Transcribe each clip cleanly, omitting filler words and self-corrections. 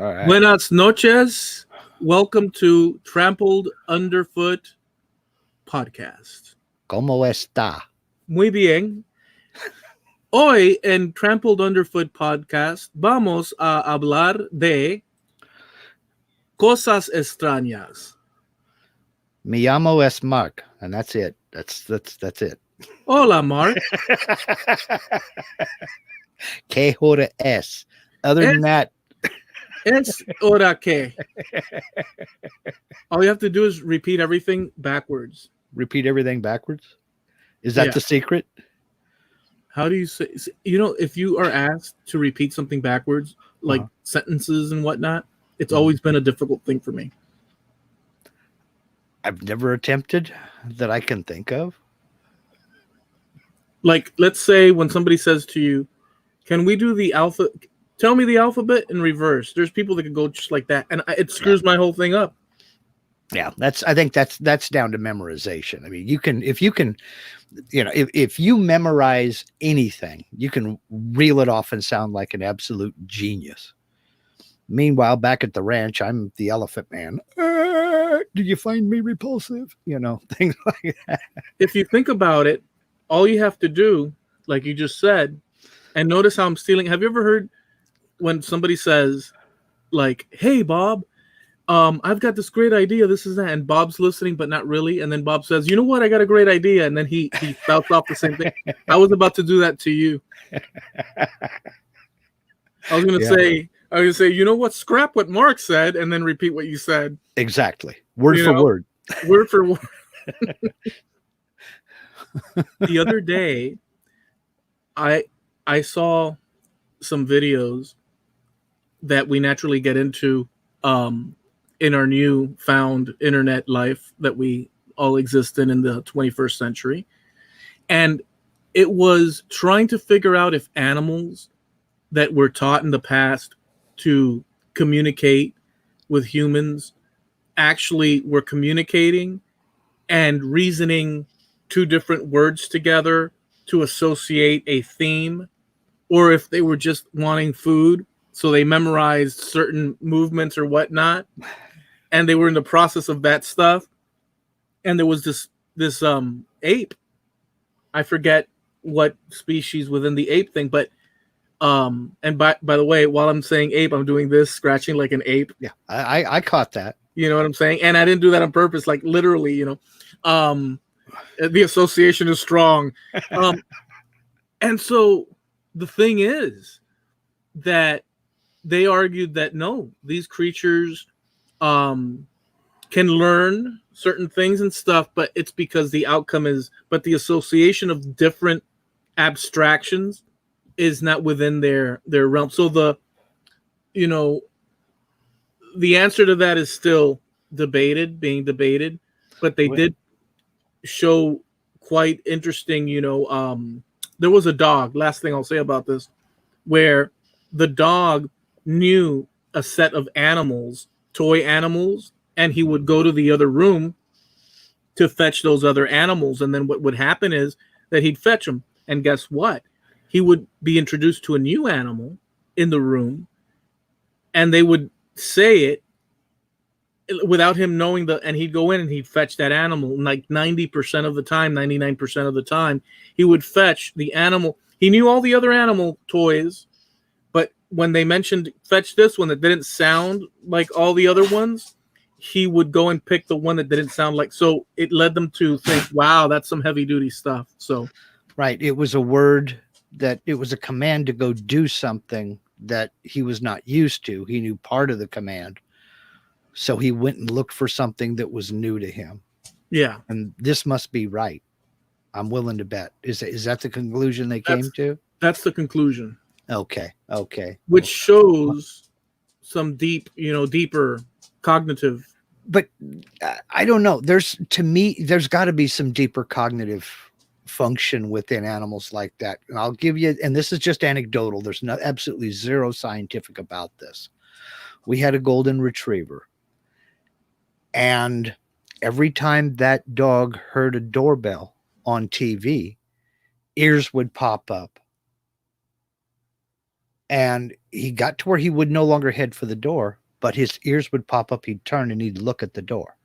All right. Buenas noches. Welcome to Trampled Underfoot Podcast. ¿Cómo está? Muy bien. Hoy en Trampled Underfoot Podcast vamos a hablar de cosas extrañas. Me llamo es Mark, and that's it. That's it. Hola, Mark. Que hora es? Other than that, Es hora que. All you have to do is repeat everything backwards. repeat everything backwards. Is that Yeah. the secret? How do you say? If you are asked to repeat something backwards, like sentences and whatnot, it's always been a difficult thing for me. I've never attempted that I can think of. Like, let's say when somebody says to you, "Can we do the tell me the alphabet in reverse." There's people that can go just like that, and it screws my whole thing up. Yeah, I think that's down to memorization. I mean, if you memorize anything, you can reel it off and sound like an absolute genius. Meanwhile, back at the ranch, I'm the elephant man. Do you find me repulsive? Things like that. If you think about it, all you have to do, like you just said, and notice how I'm stealing. Have you ever heard when somebody says, like, "Hey, Bob, I've got this great idea. This is that," and Bob's listening, but not really. And then Bob says, "You know what? I got a great idea." And then he spouts off the same thing. I was about to do that to you. I was gonna say, "You know what? Scrap what Mark said, and then repeat what you said." Exactly, word for word. Word for word. The other day, I saw some videos that we naturally get into in our new found internet life that we all exist in the 21st century. And it was trying to figure out if animals that were taught in the past to communicate with humans actually were communicating and reasoning two different words together to associate a theme, or if they were just wanting food, so they memorized certain movements or whatnot, and they were in the process of that stuff. And there was this ape. I forget what species within the ape thing, but and by the way, while I'm saying ape, I'm doing this, scratching like an ape. Yeah, I caught that. You know what I'm saying? And I didn't do that on purpose, like literally, the association is strong. And so the thing is that they argued that no, these creatures can learn certain things and stuff, but it's because the outcome is, but the association of different abstractions is not within their realm. So the answer to that is still being debated, but they did show quite interesting, there was a dog, last thing I'll say about this, where the dog knew a set of animals, toy animals, and he would go to the other room to fetch those other animals. And then what would happen is that he'd fetch them. And guess what? He would be introduced to a new animal in the room, and they would say it without him knowing and he'd go in and he'd fetch that animal. And like 90% of the time, 99% of the time, he would fetch the animal. He knew all the other animal toys, but when they mentioned fetch this one that didn't sound like all the other ones, he would go and pick the one that didn't sound like. So it led them to think, wow, that's some heavy duty stuff. So, right. It was a word that it was a command to go do something that he was not used to. He knew part of the command. So he went and looked for something that was new to him. Yeah. And this must be right. I'm willing to bet. Is that the conclusion they came to? That's the conclusion. Okay. Which shows some deeper cognitive. But I don't know. There's got to be some deeper cognitive function within animals like that. And I'll give you, and this is just anecdotal. There's absolutely zero scientific about this. We had a golden retriever. And every time that dog heard a doorbell on TV, ears would pop up. And he got to where he would no longer head for the door, but his ears would pop up. He'd turn and he'd look at the door.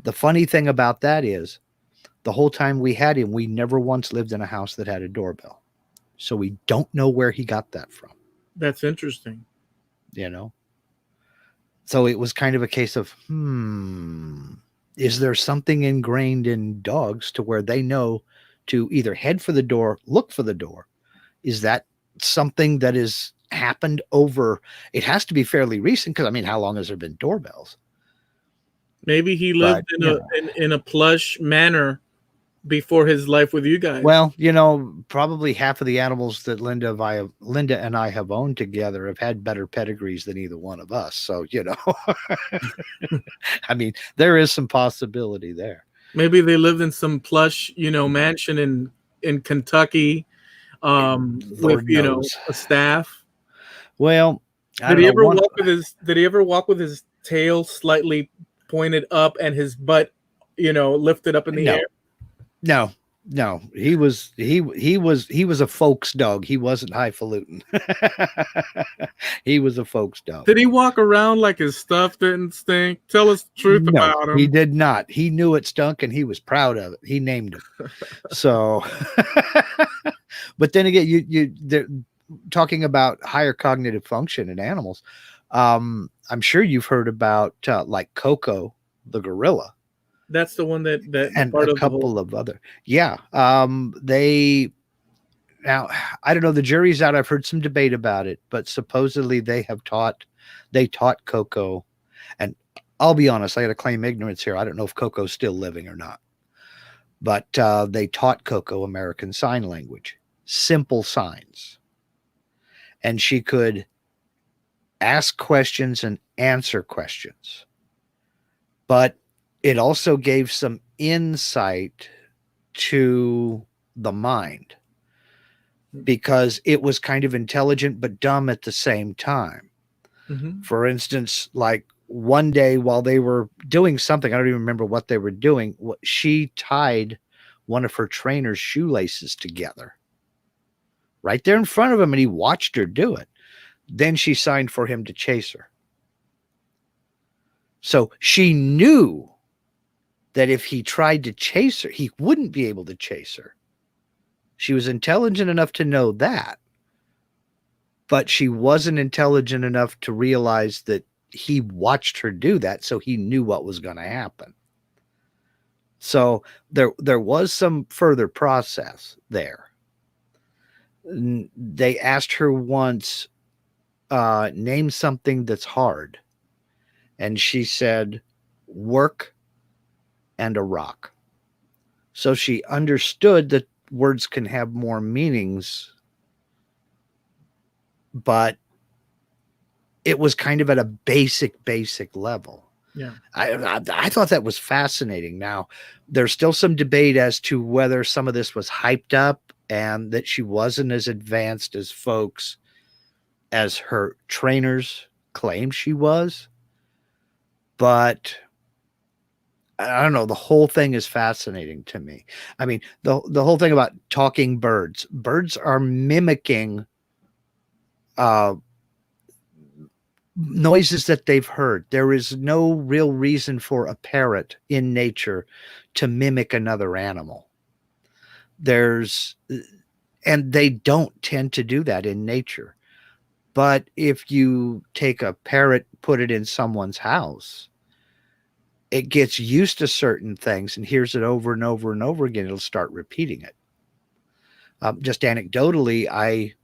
The funny thing about that is, the whole time we had him, we never once lived in a house that had a doorbell. So we don't know where he got that from. That's interesting. You know? So it was kind of a case of, is there something ingrained in dogs to where they know to either head for the door, look for the door? Is that something that has happened over? It has to be fairly recent, because I mean, how long has there been doorbells? Maybe he lived in a plush manor before his life with you guys. Well, probably half of the animals that Linda and I have owned together have had better pedigrees than either one of us. So, I mean, there is some possibility there. Maybe they lived in some plush, mansion in Kentucky, with a staff. Well, did he ever walk with his tail slightly pointed up and his butt, lifted up in the air? No, he was a folks dog. He wasn't highfalutin. He was a folks dog. Did he walk around like his stuff didn't stink? Tell us the truth about him. He did not. He knew it stunk and he was proud of it. He named him. So, but then again, they're talking about higher cognitive function in animals. I'm sure you've heard about like Coco, the gorilla. That's the one that and part a couple of other. Yeah. Now, I don't know, the jury's out. I've heard some debate about it, but supposedly they taught Coco, and I'll be honest, I got to claim ignorance here. I don't know if Coco's still living or not, but they taught Coco American Sign Language, simple signs, and she could ask questions and answer questions, but it also gave some insight to the mind, because it was kind of intelligent but dumb at the same time. Mm-hmm. For instance, like one day while they were doing something, I don't even remember what they were doing, she tied one of her trainer's shoelaces together right there in front of him, and he watched her do it. Then she signed for him to chase her. So she knew that if he tried to chase her, he wouldn't be able to chase her. She was intelligent enough to know that, but she wasn't intelligent enough to realize that he watched her do that, so he knew what was going to happen. So there was some further process there. They asked her once, name something that's hard. And she said, work and a rock. So she understood that words can have more meanings, but it was kind of at a basic level. Yeah. I thought that was fascinating. Now, there's still some debate as to whether some of this was hyped up and that she wasn't as advanced as folks as her trainers claimed she was. But I don't know. The whole thing is fascinating to me. I mean, the whole thing about talking birds. Birds are mimicking noises that they've heard. There is no real reason for a parrot in nature to mimic another animal. And they don't tend to do that in nature. But if you take a parrot, put it in someone's house, it gets used to certain things and hears it over and over and over again. It'll start repeating it. Just anecdotally, I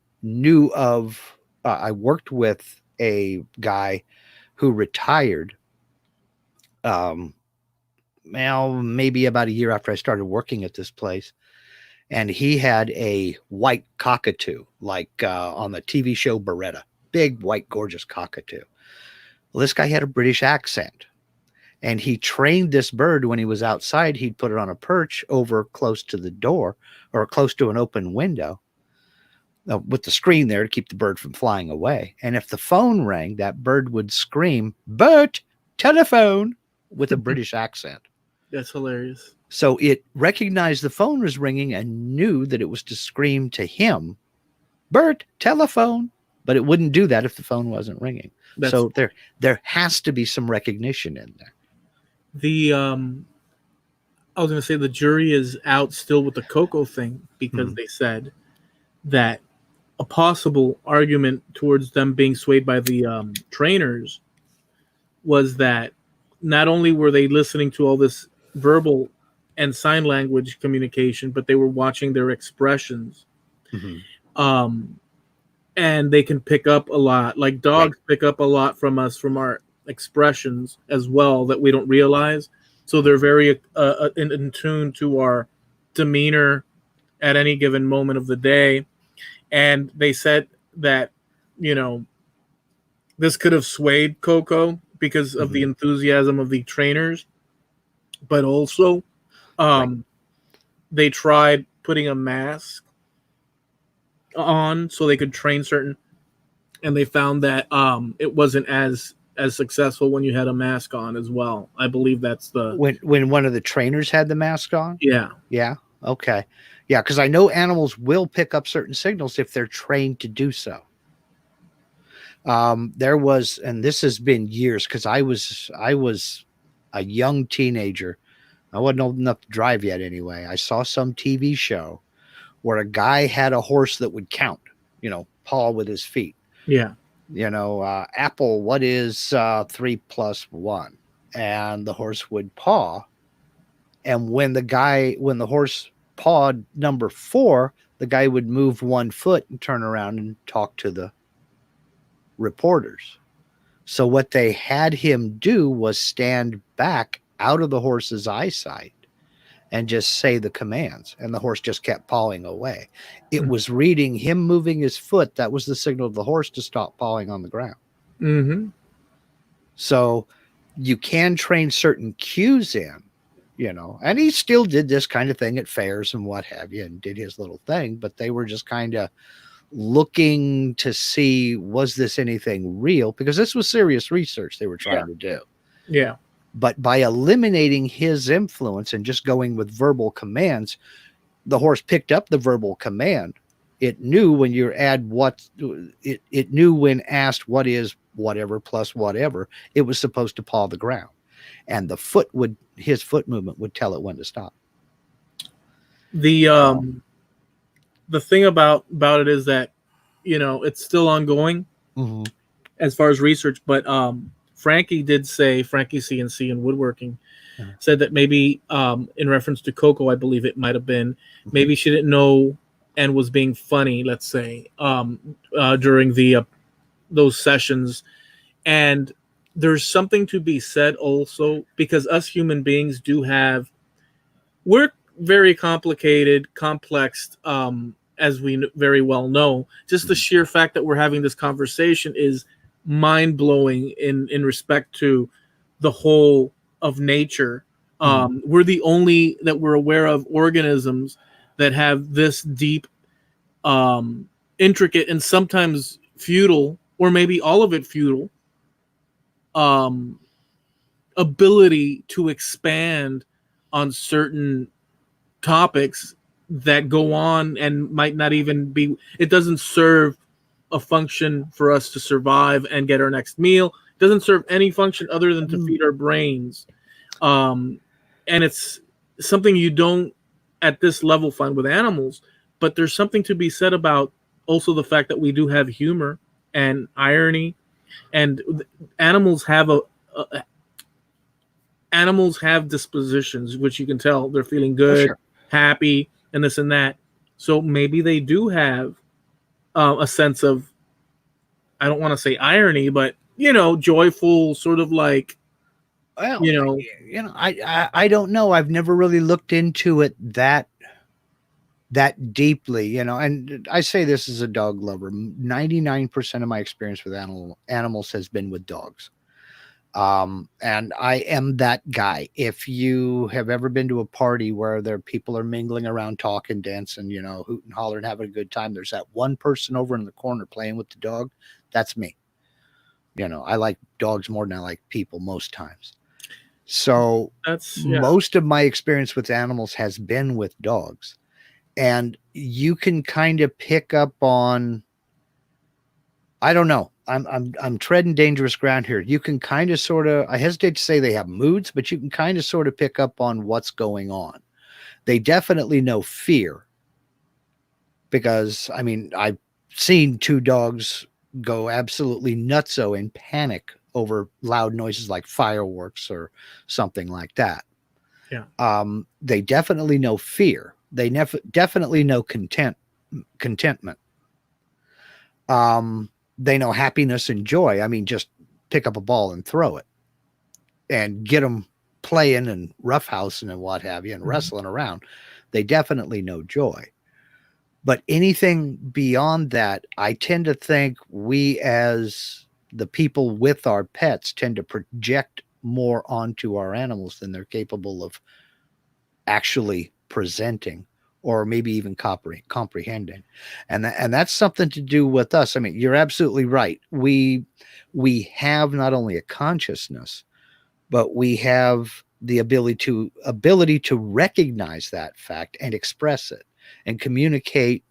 worked with a guy who retired, maybe about a year after I started working at this place. And he had a white cockatoo, like on the TV show Beretta, big, white, gorgeous cockatoo. Well, this guy had a British accent. And he trained this bird when he was outside. He'd put it on a perch over close to the door or close to an open window with the screen there to keep the bird from flying away. And if the phone rang, that bird would scream, "Bert, telephone," with a British accent. That's hilarious. So it recognized the phone was ringing and knew that it was to scream to him Bert, telephone. But it wouldn't do that if the phone wasn't ringing. So there has to be some recognition in there. I was going to say the jury is out still with the Coco thing because they said that a possible argument towards them being swayed by the trainers was that not only were they listening to all this verbal and sign language communication, but they were watching their expressions. And they can pick up a lot. Like dogs pick up a lot from us, from our expressions as well, that we don't realize. So they're very in tune to our demeanor at any given moment of the day. And they said that, this could have swayed Coco because of the enthusiasm of the trainers. But also, they tried putting a mask on so they could train certain, and they found that it wasn't as successful when you had a mask on as well. I believe that's when one of the trainers had the mask on. Yeah. Okay. Yeah, because I know animals will pick up certain signals if they're trained to do so. There was, and this has been years, because I was a young teenager. I wasn't old enough to drive yet anyway. I saw some TV show where a guy had a horse that would count, paw with his feet. Yeah. Apple, what is 3 + 1? And the horse would paw. And when the horse pawed number 4, the guy would move 1 foot and turn around and talk to the reporters. So what they had him do was stand back out of the horse's eyesight and just say the commands, and the horse just kept pawing away. It was reading him moving his foot. That was the signal of the horse to stop pawing on the ground. So you can train certain cues in, and he still did this kind of thing at fairs and what have you, and did his little thing, but they were just kind of looking to see, was this anything real? Because this was serious research they were trying to do. Yeah. But by eliminating his influence and just going with verbal commands, the horse picked up the verbal command. It knew when you add it knew when asked what is whatever plus whatever, it was supposed to paw the ground. And his foot movement would tell it when to stop. The thing about it is that, it's still ongoing as far as research, but Frankie did say, Frankie CNC in woodworking, said that maybe in reference to Coco, I believe it might have been, maybe she didn't know and was being funny, let's say, during those sessions. And there's something to be said also, because us human beings we're very complicated, complex, as we very well know. Just the sheer fact that we're having this conversation is mind-blowing in respect to the whole of nature. We're the only that we're aware of organisms that have this deep, intricate, and sometimes futile, or maybe all of it futile, ability to expand on certain topics that go on and might not even be, it doesn't serve a function for us to survive and get our next meal. It doesn't serve any function other than to feed our brains. And it's something you don't at this level find with animals, but there's something to be said about also the fact that we do have humor and irony, and animals have animals have dispositions, which you can tell they're feeling good, happy, and this and that. So maybe they do have a sense of, I don't want to say irony, but joyful, sort of like, well, I don't know. I've never really looked into it that deeply, and I say this as a dog lover. 99% of my experience with animals has been with dogs. And I am that guy. If you have ever been to a party where people are mingling around, talking, dancing, hooting, hollering, having a good time, there's that one person over in the corner playing with the dog. That's me. I like dogs more than I like people most times. So most of my experience with animals has been with dogs. And you can kind of pick up on, I don't know. I'm treading dangerous ground here. You can kind of sort of, I hesitate to say they have moods, but you can kind of sort of pick up on what's going on. They definitely know fear, because I mean, I've seen two dogs go absolutely nutso in panic over loud noises like fireworks or something like that. Yeah. They definitely know fear. They definitely know contentment. They know happiness and joy. I mean, just pick up a ball and throw it and get them playing and roughhousing and what have you, and wrestling around. They definitely know joy. But anything beyond that, I tend to think we, as the people with our pets, tend to project more onto our animals than they're capable of actually presenting, or maybe even comprehending. And that's something to do with us. I mean, you're absolutely right. We have not only a consciousness, but we have the ability to recognize that fact and express it and communicate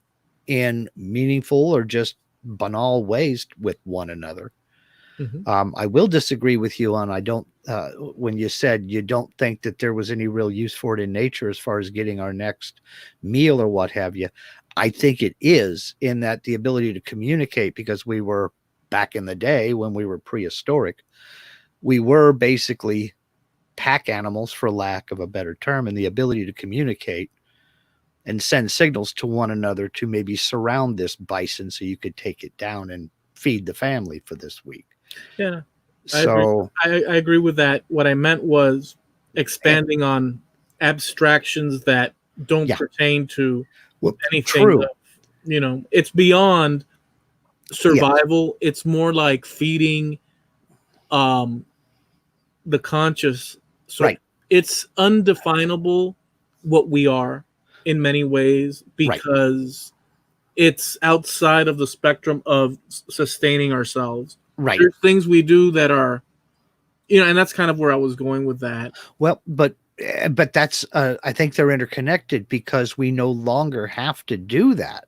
in meaningful or just banal ways with one another. I will disagree with you on, when you said you don't think that there was any real use for it in nature as far as getting our next meal or what have you. I think it is, in that the ability to communicate, because we were, back in the day when we were prehistoric, we were basically pack animals, for lack of a better term, and the ability to communicate and send signals to one another to maybe surround this bison so you could take it down and feed the family for this week. Yeah, So I agree with that. What I meant was expanding on abstractions that don't pertain to anything. True. It's beyond survival. Yes. It's more like feeding the conscious. So right. It's undefinable what we are in many ways, because it's outside of the spectrum of sustaining ourselves. Right. There's things we do that are, and that's kind of where I was going with that. Well, but that's, I think they're interconnected, because we no longer have to do that.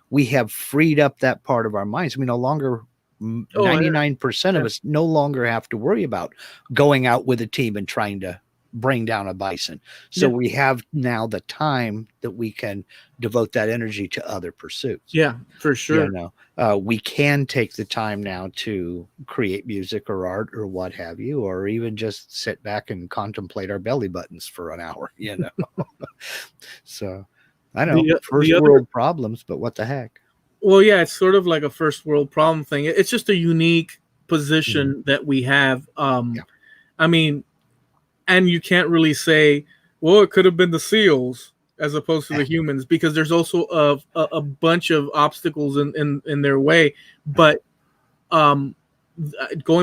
We have freed up that part of our minds. We no longer, 99% of us no longer have to worry about going out with a team and trying to bring down a bison. So we have now the time that we can devote that energy to other pursuits. Yeah, for sure. We can take the time now to create music or art or what have you, or even just sit back and contemplate our belly buttons for an hour, So I know first world problems, but what the heck? Well, yeah, it's sort of like a first world problem thing. It's just a unique position that we have. I mean, and you can't really say, well, it could have been the seals as opposed to the humans, because there's also a bunch of obstacles in their way. But going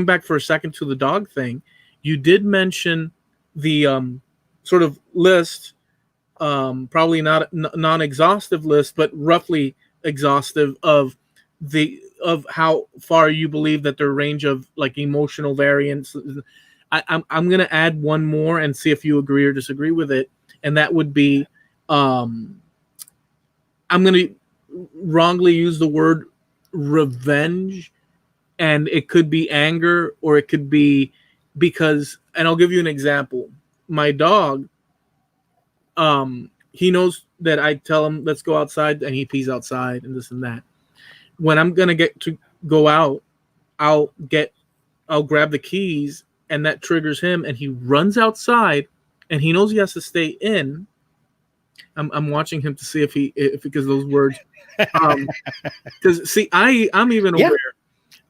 back for a second to the dog thing, you did mention the sort of list, probably not non-exhaustive list, but roughly exhaustive of how far you believe that their range of like emotional variance. I'm going to add one more and see if you agree or disagree with it. And that would be, I'm going to wrongly use the word revenge, and it could be anger, or it could be because, and I'll give you an example. My dog, he knows that I tell him, let's go outside, and he pees outside and this and that. When I'm going to get to go out, I'll grab the keys, and that triggers him, and he runs outside, and he knows he has to stay in. I'm watching him to see if because those words, because see, I'm even aware.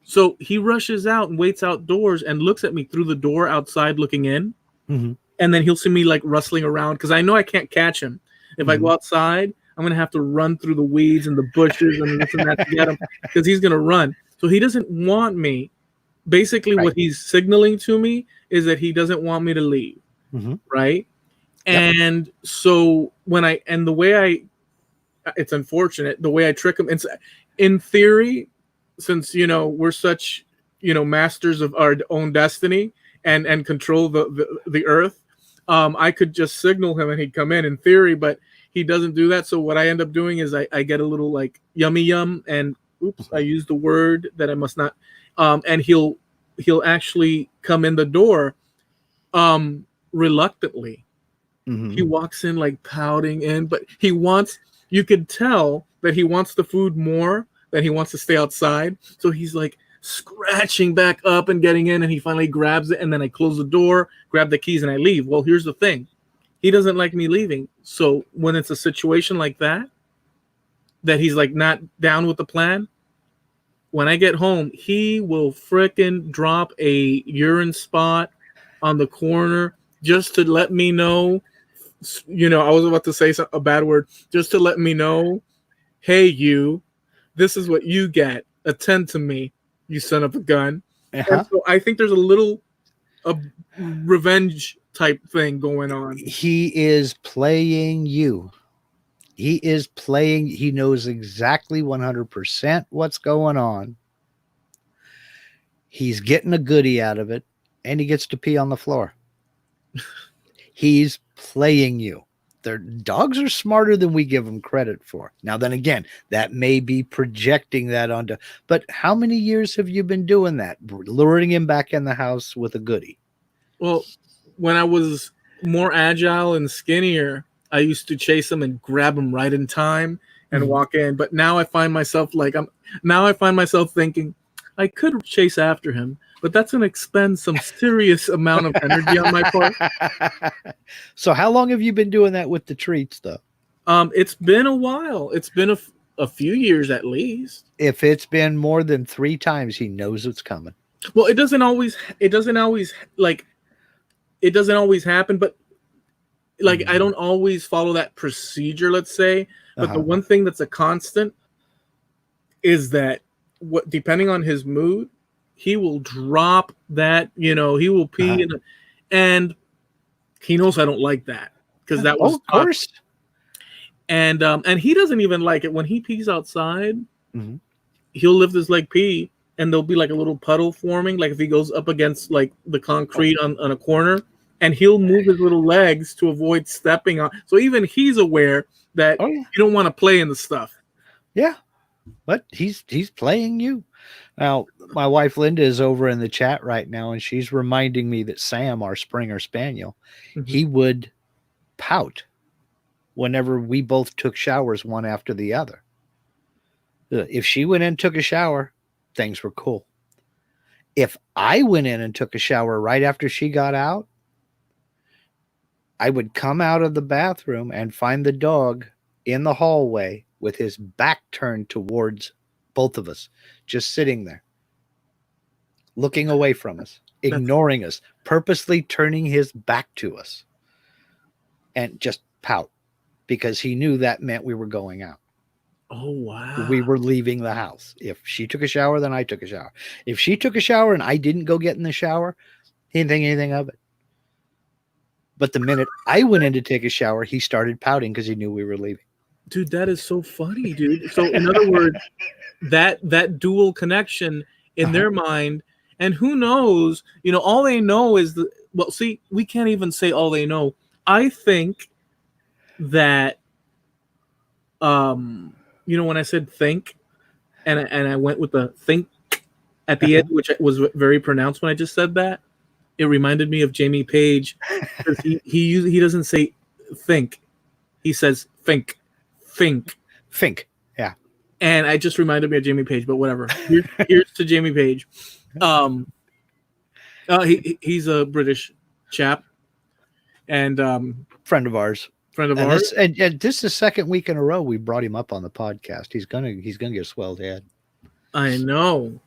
So he rushes out and waits outdoors and looks at me through the door outside, looking in, and then he'll see me like rustling around, because I know I can't catch him. If I go outside, I'm gonna have to run through the weeds and the bushes and this and that to get him, because he's gonna run. So he doesn't want me. Basically, what he's signaling to me is that he doesn't want me to leave, right? And so the way it's unfortunate, the way I trick him. It's, in theory, since, we're such, masters of our own destiny and control the earth, I could just signal him and he'd come in theory, but he doesn't do that. So what I end up doing is I get a little like yummy yum, and oops, I used the word that I must not. And he'll actually come in the door reluctantly. He walks in like pouting in, but you could tell that he wants the food more, that he wants to stay outside. So he's like scratching back up and getting in, and he finally grabs it, and then I close the door, grab the keys, and I leave. Well, here's the thing. He doesn't like me leaving. So when it's a situation like that he's like not down with the plan, when I get home, he will frickin' drop a urine spot on the corner just to let me know. I was about to say a bad word, just to let me know, hey, this is what you get. Attend to me, you son of a gun. And so I think there's a revenge type thing going on. He is playing you. He knows exactly 100% what's going on. He's getting a goodie out of it, and he gets to pee on the floor. He's playing you. Their dogs are smarter than we give them credit for. Now, then again, that may be projecting that onto, but how many years have you been doing that? Luring him back in the house with a goodie? Well, when I was more agile and skinnier, I used to chase him and grab him right in time and walk in. But now I find myself thinking I could chase after him, but that's going to expend some serious amount of energy on my part. So how long have you been doing that with the treats, though? It's been a while. It's been a few years at least. If it's been more than 3 times, he knows it's coming. Well, it doesn't always happen, but like I don't always follow that procedure, let's say. But the one thing that's a constant is that depending on his mood, he will drop that, he will pee and he knows I don't like that because that was of course. And he doesn't even like it when he pees outside. He'll lift his leg pee and there'll be like a little puddle forming, like if he goes up against like the concrete on a corner, and he'll move his little legs to avoid stepping on. So even he's aware that you don't want to play in the stuff. Yeah, but he's playing you. Now, my wife Linda is over in the chat right now, and she's reminding me that Sam, our Springer Spaniel, he would pout whenever we both took showers one after the other. If she went in and took a shower, things were cool. If I went in and took a shower right after she got out, I would come out of the bathroom and find the dog in the hallway with his back turned towards both of us, just sitting there, looking away from us, ignoring us, purposely turning his back to us, and just pout because he knew that meant we were going out. Oh, wow. We were leaving the house. If she took a shower, then I took a shower. If she took a shower and I didn't go get in the shower, he didn't think anything of it. But the minute I went in to take a shower, he started pouting because he knew we were leaving. Dude, that is so funny, dude. So in other words, that dual connection in their mind, and who knows, all they know is we can't even say all they know. I think that, when I said think, and I went with the think at the end, which was very pronounced when I just said that, it reminded me of Jamie Page. He doesn't say think, he says think. Yeah. And I just reminded me of Jamie Page, but whatever. Here's to Jamie Page. He's a British chap and friend of ours. And this is the second week in a row we brought him up on the podcast. He's gonna get a swelled head. I know,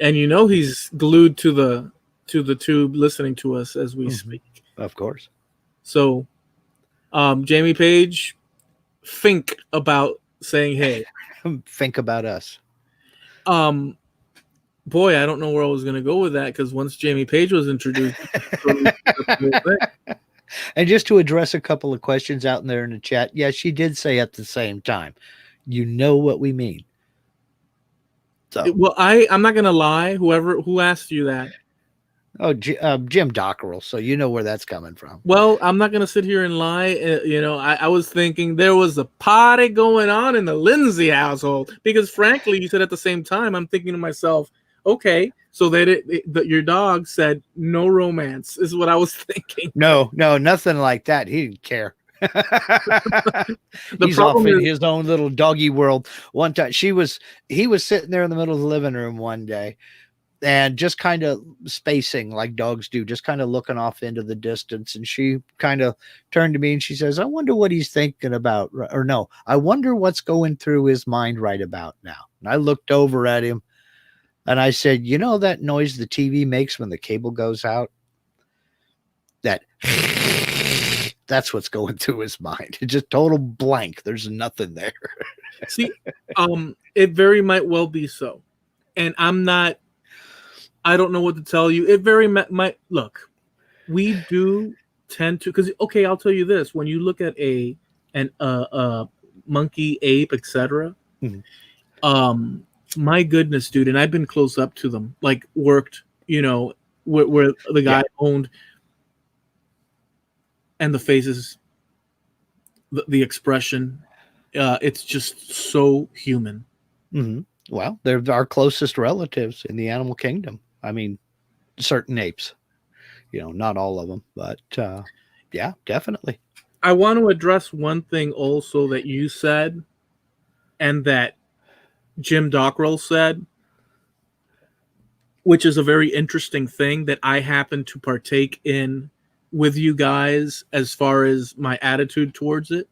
and he's glued to the tube, listening to us as we speak. Of course. So, Jamie Page, think about saying hey. Think about us. Boy, I don't know where I was going to go with that because once Jamie Page was introduced. And just to address a couple of questions out there in the chat, yeah, she did say at the same time, you know what we mean. So, well, I'm not going to lie. Who asked you that? Oh, Jim Dockerel. So you know where that's coming from. Well, I'm not gonna sit here and lie. I was thinking there was a party going on in the Lindsay household because, frankly, you said at the same time. I'm thinking to myself, okay, so that your dog said no romance is what I was thinking. No, nothing like that. He didn't care. The He's off problem in is, his own little doggy world. One time he was sitting there in the middle of the living room one day and just kind of spacing like dogs do, just kind of looking off into the distance. And she kind of turned to me and she says, I wonder what he's thinking about. Or no, I wonder what's going through his mind right about now. And I looked over at him and I said, you know, that noise the TV makes when the cable goes out? That that's what's going through his mind. It's just total blank. There's nothing there. see, it very might well be so, and I don't know what to tell you. It very might look. We do tend to, because okay, I'll tell you this: when you look at a monkey, ape, etc. Mhm. My goodness, dude, and I've been close up to them, like worked, where the guy owned, and the faces, the expression, it's just so human. Mm-hmm. Well, they're our closest relatives in the animal kingdom. I mean, certain apes, not all of them, but yeah, definitely. I want to address one thing also that you said, and that Jim Dockrell said, which is a very interesting thing that I happen to partake in with you guys as far as my attitude towards it,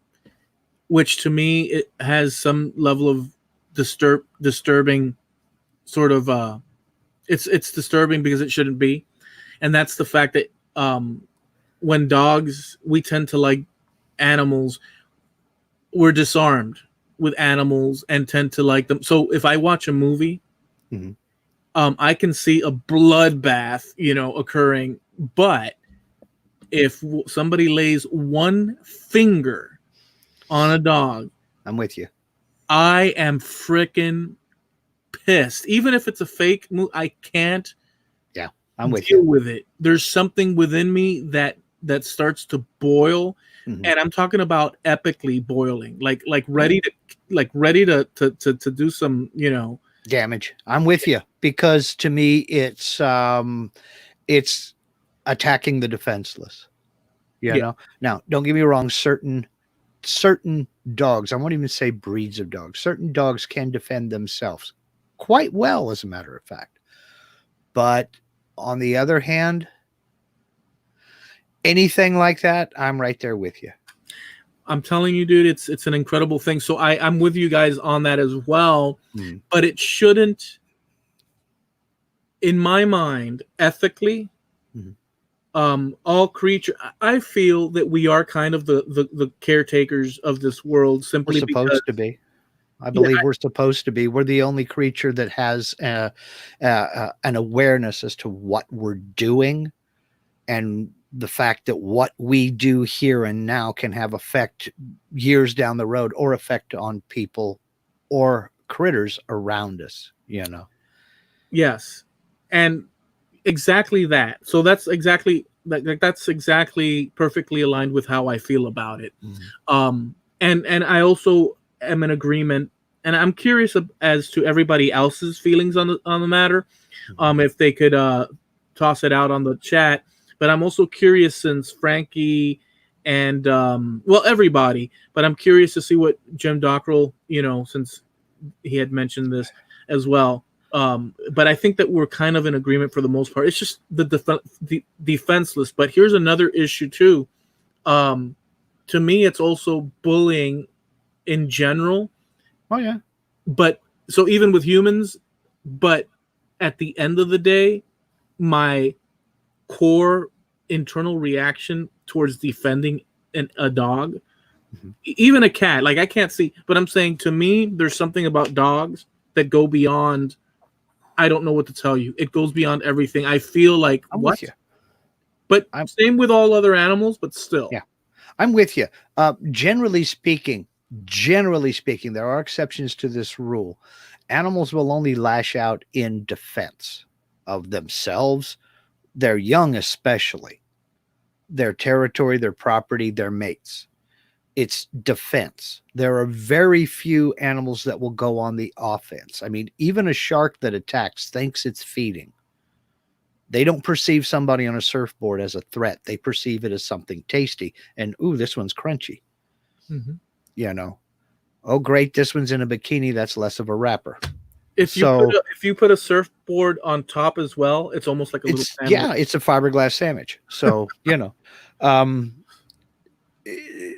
which to me it has some level of disturbing sort of it's disturbing because it shouldn't be, and that's the fact that when dogs, we tend to like animals, we're disarmed with animals and tend to like them. So if I watch a movie, mm-hmm. I can see a bloodbath, occurring, but if somebody lays one finger on a dog, I'm with you. I am freaking pissed. Even if it's a fake movie, I can't I'm with deal you. with it. There's something within me that starts to boil, Mm-hmm. and I'm talking about epically boiling, like ready to do some, Damage. I'm with you, because to me it's attacking the defenseless. Yeah. Now, don't get me wrong, certain dogs, I won't even say breeds of dogs, certain dogs can defend themselves quite well, as a matter of fact. But on the other hand, anything like that, I'm right there with you. I'm telling you, dude, it's an incredible thing. So I'm with you guys on that as well, but it shouldn't, in my mind, ethically, all creature. I feel that we are kind of the caretakers of this world, simply We're supposed to be. I believe we're supposed to be. We're the only creature that has an awareness as to what we're doing, and the fact that what we do here and now can have effect years down the road, or effect on people or critters around us, Yes, and exactly that. So that's exactly perfectly aligned with how I feel about it. And I also am in agreement, and I'm curious as to everybody else's feelings on the matter. If they could toss it out on the chat. But I'm also curious, since Frankie and everybody, but I'm curious to see what Jim Dockrell, since he had mentioned this as well. But I think that we're kind of in agreement for the most part. It's just the defenseless. But here's another issue too. To me, it's also bullying in general. Oh yeah. But so even with humans, but at the end of the day, my core internal reaction towards defending a dog, even a cat, like I can't see, but I'm saying, to me, there's something about dogs that go beyond. I don't know what to tell you. It goes beyond everything. I feel like, I'm what? with you. But same with all other animals, but still. Yeah, I'm with you. Generally speaking, there are exceptions to this rule. Animals will only lash out in defense of themselves their young, especially their territory, their property, their mates. It's defense. There are very few animals that will go on the offense. I mean, even a shark that attacks thinks it's feeding. They don't perceive somebody on a surfboard as a threat. They perceive it as something tasty. And, ooh, this one's crunchy. Mm-hmm. You know, oh, great, this one's in a bikini. That's less of a wrapper. If you put a surfboard on top as well, it's almost like a little sandwich. Yeah, it's a fiberglass sandwich. So,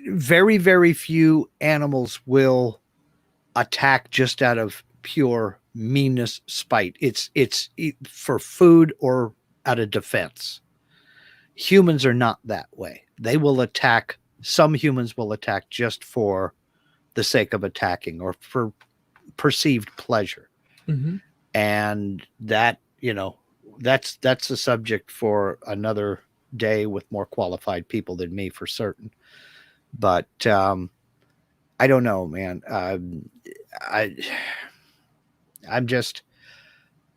very, very few animals will attack just out of pure meanness, spite. It's for food or out of defense. Humans are not that way. They will attack. Some humans will attack just for the sake of attacking or for perceived pleasure. Mm-hmm. And that, that's a subject for another day with more qualified people than me for certain. But I don't know, man. I'm just,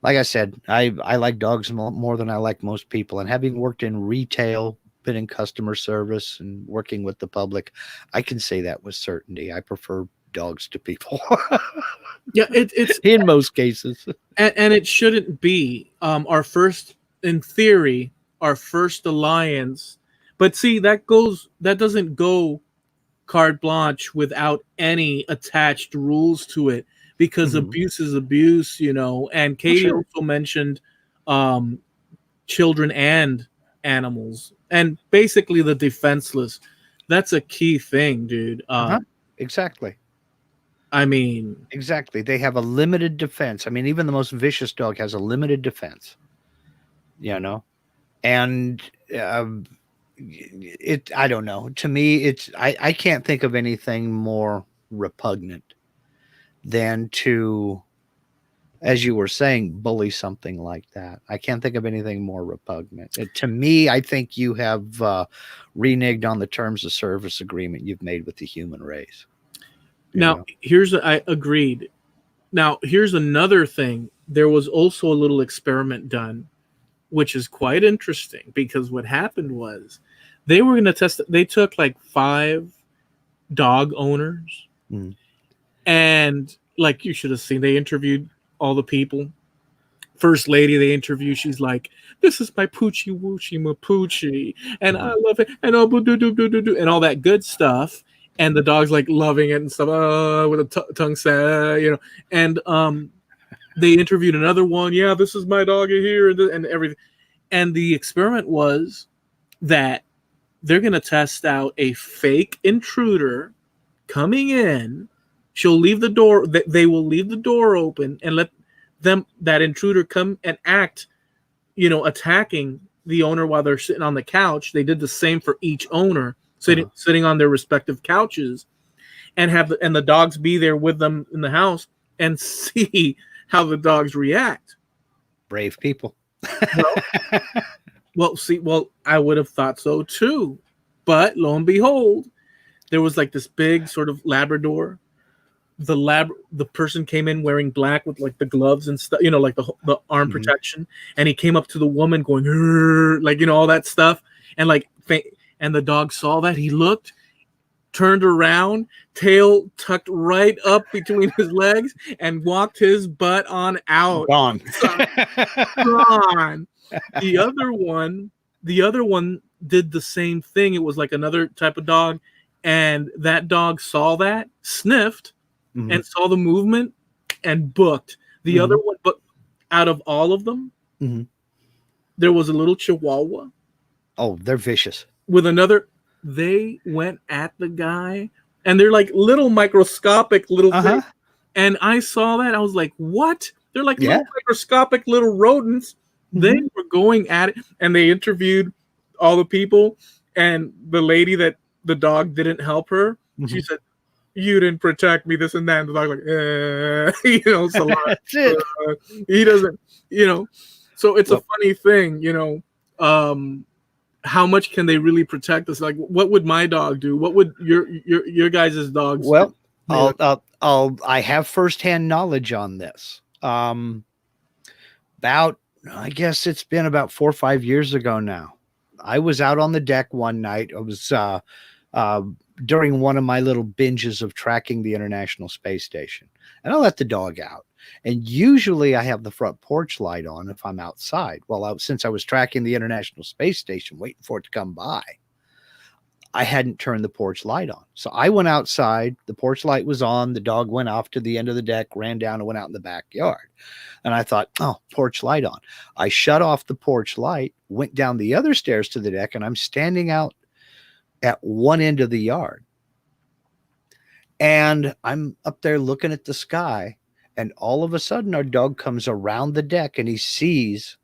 like I said, I like dogs more than I like most people. And having worked in retail, been in customer service and working with the public, I can say that with certainty. I prefer dogs to people. Yeah, it's in most cases. And it shouldn't be in theory, our first alliance. But see, that doesn't go carte blanche without any attached rules to it, because abuse is abuse, and Katie also mentioned children and animals, and basically the defenseless. That's a key thing, dude. Exactly. I mean, exactly. They have a limited defense. I mean, even the most vicious dog has a limited defense, and I don't know. To me, I can't think of anything more repugnant than to, as you were saying, bully something like that. I can't think of anything more repugnant. To me, I think you have reneged on the terms of service agreement you've made with the human race. Now, I agreed. Now, here's another thing. There was also a little experiment done, which is quite interesting, because what happened was they were going to test. They took like 5 dog owners, and like you should have seen, they interviewed all the people. First lady they interviewed, she's like, "This is my poochie woochie mapoochie, and I love it, and and all that good stuff." And the dog's like loving it and stuff, with a tongue set, And they interviewed another one. Yeah, this is my dog here, and everything. And the experiment was that they're going to test out a fake intruder coming in. She'll leave the door. They will leave the door open and let that intruder come and act, attacking the owner while they're sitting on the couch. They did the same for each owner, sitting on their respective couches, and and the dogs be there with them in the house and see how the dogs react. Brave people. Well, I would have thought so too, but lo and behold, there was like this big sort of Labrador. The person came in wearing black with like the gloves and stuff, like the arm protection, and he came up to the woman going, like, all that stuff, and and the dog saw that. He looked, turned around, tail tucked right up between his legs, and walked his butt on out. Gone. Gone. The other one did the same thing. It was like another type of dog, and that dog saw that, sniffed, and saw the movement, and booked. The other one, but out of all of them, there was a little Chihuahua. Oh, they're vicious. With another, they went at the guy, and they're like little microscopic little things. And I saw that, I was like, what? They're like little microscopic little rodents. They were going at it, and they interviewed all the people, and the lady that the dog didn't help her, she said, "You didn't protect me, this and that." And the dog like, so that's it. He doesn't, So it's a funny thing, how much can they really protect us? Like, what would my dog do? What would your guys' dogs do? Well, I have firsthand knowledge on this. About I guess it's been about 4 or 5 years ago now. I was out on the deck one night. I was uh, during one of my little binges of tracking the International Space Station, and I let the dog out. And usually I have the front porch light on if I'm outside. Well, since I was tracking the International Space Station, waiting for it to come by, I hadn't turned the porch light on. So I went outside. The porch light was on. The dog went off to the end of the deck, ran down and went out in the backyard. And I thought, oh, porch light on. I shut off the porch light, went down the other stairs to the deck, and I'm standing out at one end of the yard. And I'm up there looking at the sky. And all of a sudden, our dog comes around the deck and he sees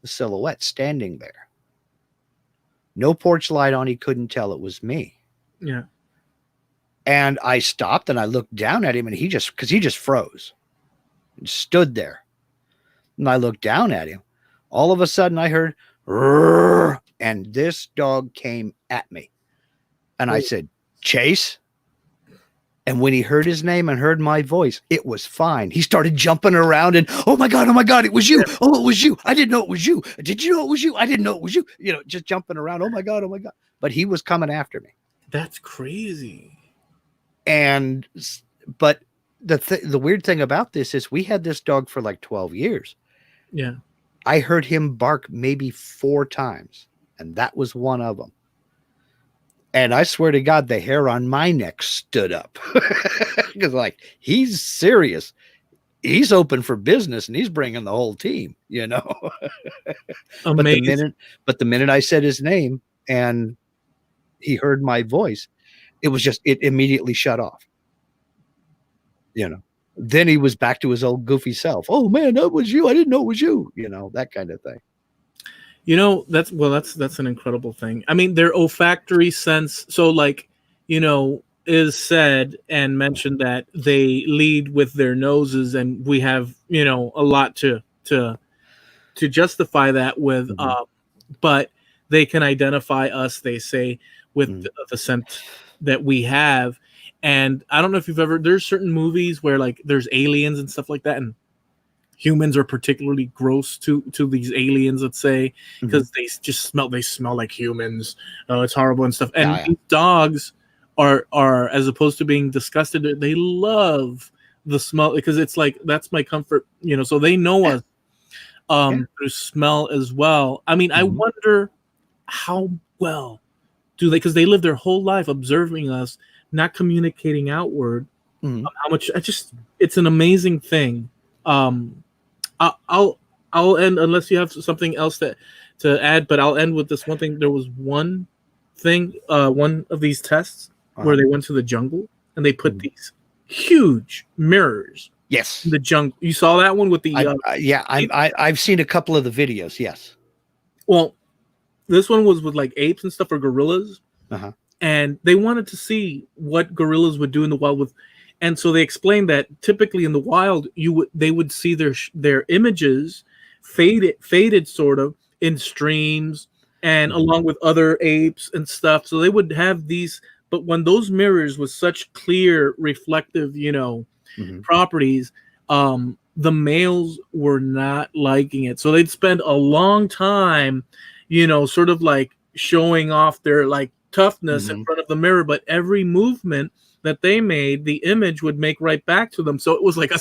the silhouette standing there. No porch light on. He couldn't tell it was me. Yeah. And I stopped and I looked down at him, and he just froze and stood there. And I looked down at him. All of a sudden I heard, "Rrr," and this dog came at me. And I said, "Chase." And when he heard his name and heard my voice, it was fine. He started jumping around and, oh my God, it was you. Oh, it was you. I didn't know it was you. Did you know it was you? I didn't know it was you. Just jumping around. Oh my God. But he was coming after me. That's crazy. But the weird thing about this is we had this dog for like 12 years. Yeah. I heard him bark maybe 4 times, and that was one of them. And I swear to God, the hair on my neck stood up because, like, he's serious. He's open for business, and he's bringing the whole team. Amazing. But the minute I said his name and he heard my voice, it immediately shut off. Then he was back to his old goofy self. Oh man, that was you. I didn't know it was you. That kind of thing. That's an incredible thing. I mean, their olfactory sense. So, like, is said and mentioned that they lead with their noses, and we have, a lot to justify that with. Mm-hmm. But they can identify us, they say, with the scent that we have. And I don't know if there's certain movies where, like, there's aliens and stuff like that, and humans are particularly gross to these aliens, let's say, because they smell like humans. It's horrible and stuff. And these dogs are, as opposed to being disgusted, they love the smell, because it's like, that's my comfort, so they know us through smell as well. I mean, I wonder how well do they, because they live their whole life observing us, not communicating outward. How much it's an amazing thing. I'll end, unless you have something else to add, but I'll end with this one thing. There was one thing, one of these tests where they went to the jungle and they put these huge mirrors. Yes. In the jungle. You saw that one with the I've seen a couple of the videos. Yes. Well, this one was with like apes and stuff, or gorillas. And they wanted to see what gorillas would do in the wild with. And so they explained that typically in the wild, they would see their images faded sort of in streams and along with other apes and stuff. So they would have these, but when those mirrors with such clear reflective, properties, the males were not liking it. So they'd spend a long time, sort of like showing off their like toughness in front of the mirror, but every movement that they made, the image would make right back to them. So it was like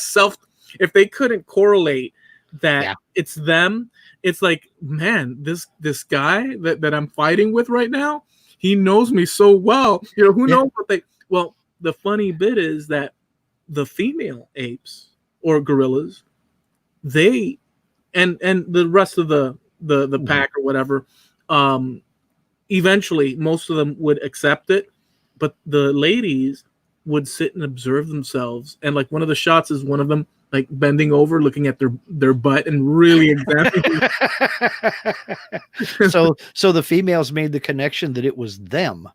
if they couldn't correlate that it's them, it's like, man, this guy that I'm fighting with right now, he knows me so well. Who knows what well, the funny bit is that the female apes or gorillas, they and the rest of the pack or whatever, eventually most of them would accept it, but the ladies would sit and observe themselves. And like one of the shots is one of them like bending over, looking at their butt and really examining. So the females made the connection that it was them.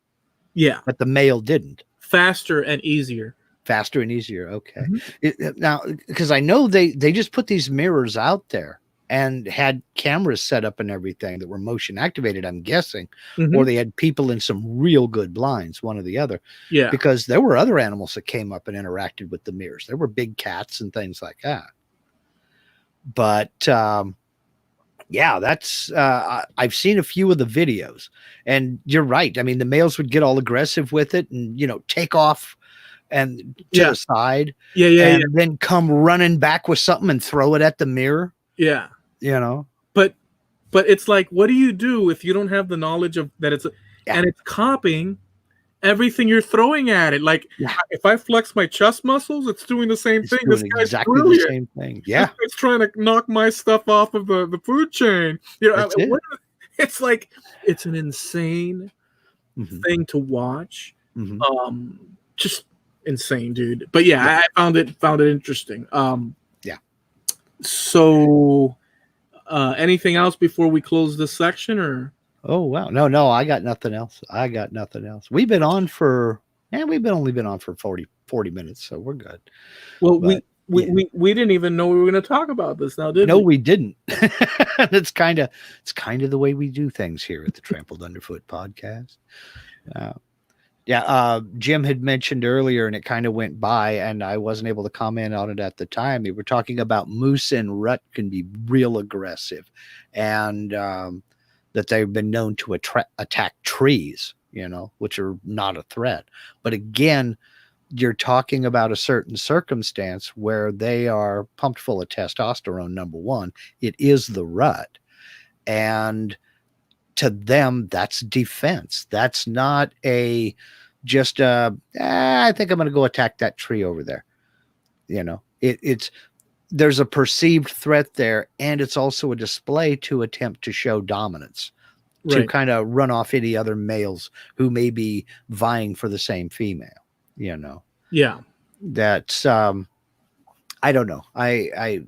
Yeah. But the male didn't. Faster and easier. Okay. Now, because I know they just put these mirrors out there and had cameras set up and everything that were motion activated, I'm guessing, or they had people in some real good blinds, one or the other. Yeah. Because there were other animals that came up and interacted with the mirrors. There were big cats and things like that. But Yeah, that's I've seen a few of the videos, and you're right. I mean, the males would get all aggressive with it and, take off and to Yeah. the side Yeah. and then come running back with something and throw it at the mirror, Yeah. you know. But it's like, what do you do if you don't have the knowledge of that Yeah. and it's copying everything you're throwing at it? Like, Yeah. if I flex my chest muscles, it's doing the same It's thing. doing This guy's exactly the brilliant. same thing. This Yeah. guy's trying to knock my stuff off of the food chain. That's it. It's like, it's an insane Mhm. thing to watch. Mhm. Just insane, dude. But yeah, I found it interesting. Yeah. So anything else before we close this section, or? Oh wow. No, I got nothing else. We've been on for only been on for 40 minutes, so we're good. Well, But, we didn't even know we were going to talk about this now, did no, we? we didn't. It's kind of the way we do things here at the Trampled Underfoot Podcast. Jim had mentioned earlier, and it kind of went by, and I wasn't able to comment on it at the time. We were talking about moose and rut can be real aggressive, and that they've been known to attack trees, which are not a threat. But again, you're talking about a certain circumstance where they are pumped full of testosterone. Number one, it is the rut, and to them, that's defense. That's not I think I'm going to go attack that tree over there. It's there's a perceived threat there, and it's also a display to attempt to show dominance, to kind of run off any other males who may be vying for the same female. Yeah. That's I don't know. I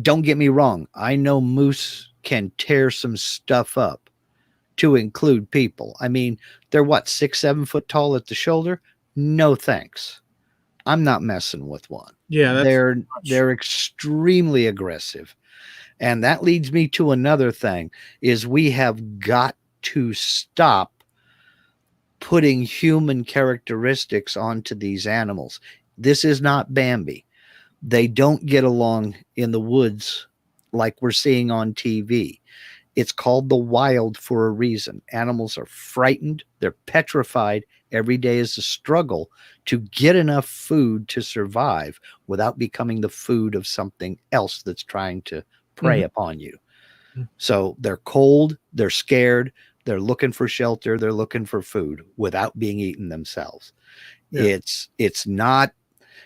don't get me wrong. I know moose can tear some stuff up, to include people. I mean, they're 6-7 foot tall at the shoulder. No thanks. I'm not messing with one. Yeah, they're extremely aggressive. And that leads me to another thing, is we have got to stop putting human characteristics onto these animals. This is not Bambi. They don't get along in the woods like we're seeing on TV. It's called the wild for a reason. Animals are frightened. They're petrified. Every day is a struggle to get enough food to survive without becoming the food of something else that's trying to prey upon you. So they're cold. They're scared. They're looking for shelter. They're looking for food without being eaten themselves. Yeah. It's not,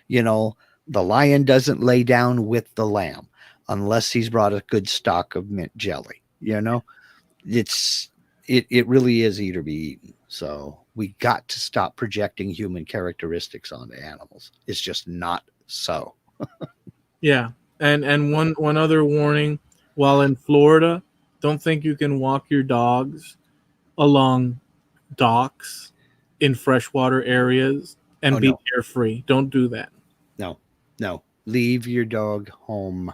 the lion doesn't lay down with the lamb unless he's brought a good stock of mint jelly. It really is eat or be eaten. So we got to stop projecting human characteristics onto animals. It's just not so. Yeah. And one other warning, while in Florida, don't think you can walk your dogs along docks in freshwater areas and be carefree. Don't do that. No. Leave your dog home.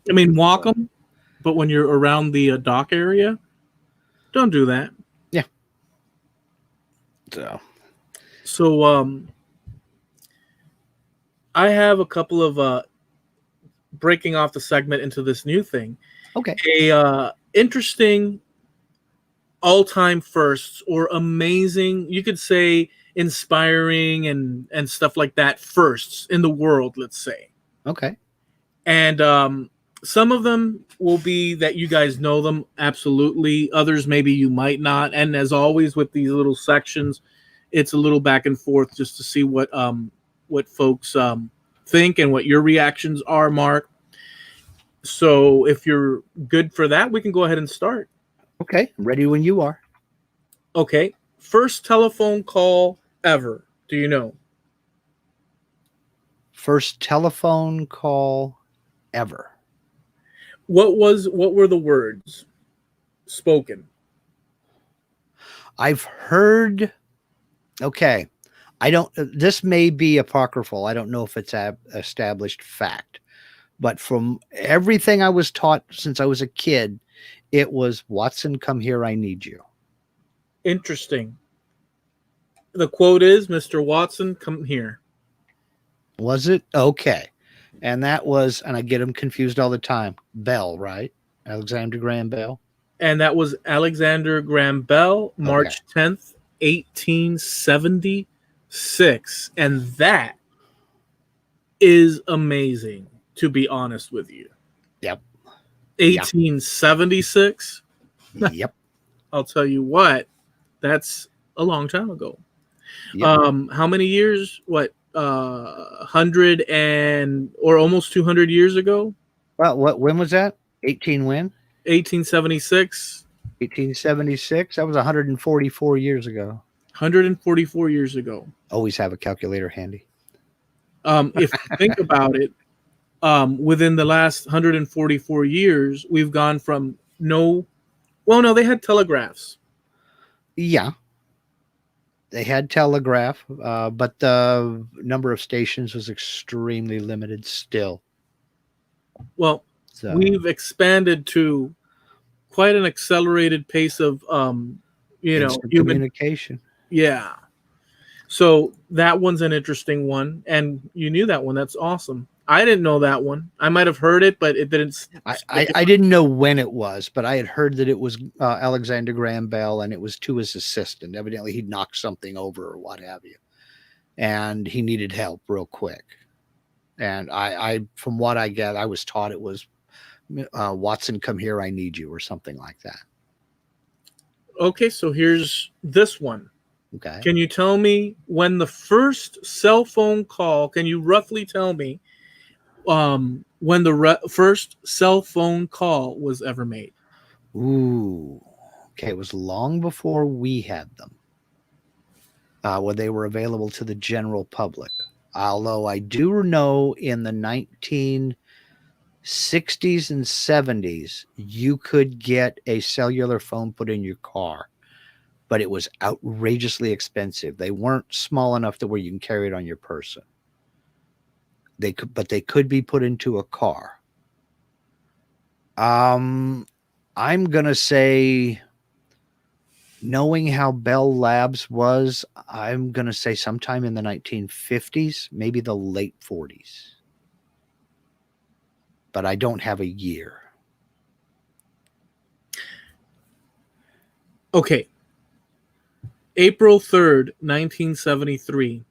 I mean, walk them, but when you're around the dock area, don't do that. Yeah. So I have a couple of breaking off the segment into this new thing. Okay. A interesting all-time firsts, or amazing, you could say inspiring and stuff like that, firsts in the world, let's say. Okay. And some of them will be that you guys know them, absolutely. Others maybe you might not. And as always with these little sections, it's a little back and forth just to see what folks think and what your reactions are, Mark. So if you're good for that, we can go ahead and start. Okay, ready when you are. Okay, first telephone call ever. Do you know? First telephone call ever. What were the words spoken? I've heard. Okay, this may be apocryphal. I don't know if it's established fact, but from everything I was taught since I was a kid, it was, "Watson, come here, I need you." Interesting. The quote is, "Mr. Watson, come here." Was it? Okay. And that was, and I get them confused all the time, Bell, right? Alexander Graham Bell. And that was Alexander Graham Bell, Okay. March 10th, 1876. And that is amazing, to be honest with you. Yep. 1876. Yep. I'll tell you what, that's a long time ago. Yep. How many years? What, 100 and or almost 200 years ago? Well, when was that? 18 when? 1876. 1876. That was 144 years ago. 144 years ago. Always have a calculator handy. If you think about it, within the last 144 years, we've gone from no, they had telegraphs. Yeah. They had telegraph, but the number of stations was extremely limited still. Well, So we've expanded to quite an accelerated pace of, instant human. communication. Yeah. So that one's an interesting one. And you knew that one. That's awesome. I didn't know that one. I might have heard it, but it didn't. I didn't know when it was, but I had heard that it was Alexander Graham Bell, and it was to his assistant. Evidently, he'd knocked something over or what have you, and he needed help real quick. And I from what I get, I was taught it was Watson, come here, I need you, or something like that. Okay, so here's this one. Okay. Can you tell me when the first cell phone call? Can you roughly tell me when the first cell phone call was ever made? Ooh. Okay, it was long before we had them, when they were available to the general public. Although I do know in the 1960s and 70s, you could get a cellular phone put in your car, but it was outrageously expensive. They weren't small enough to where you can carry it on your person. But they could be put into a car. I'm gonna say, knowing how Bell Labs was, I'm gonna say sometime in the 1950s, maybe the late 40s. But I don't have a year. Okay. April 3rd, 1973.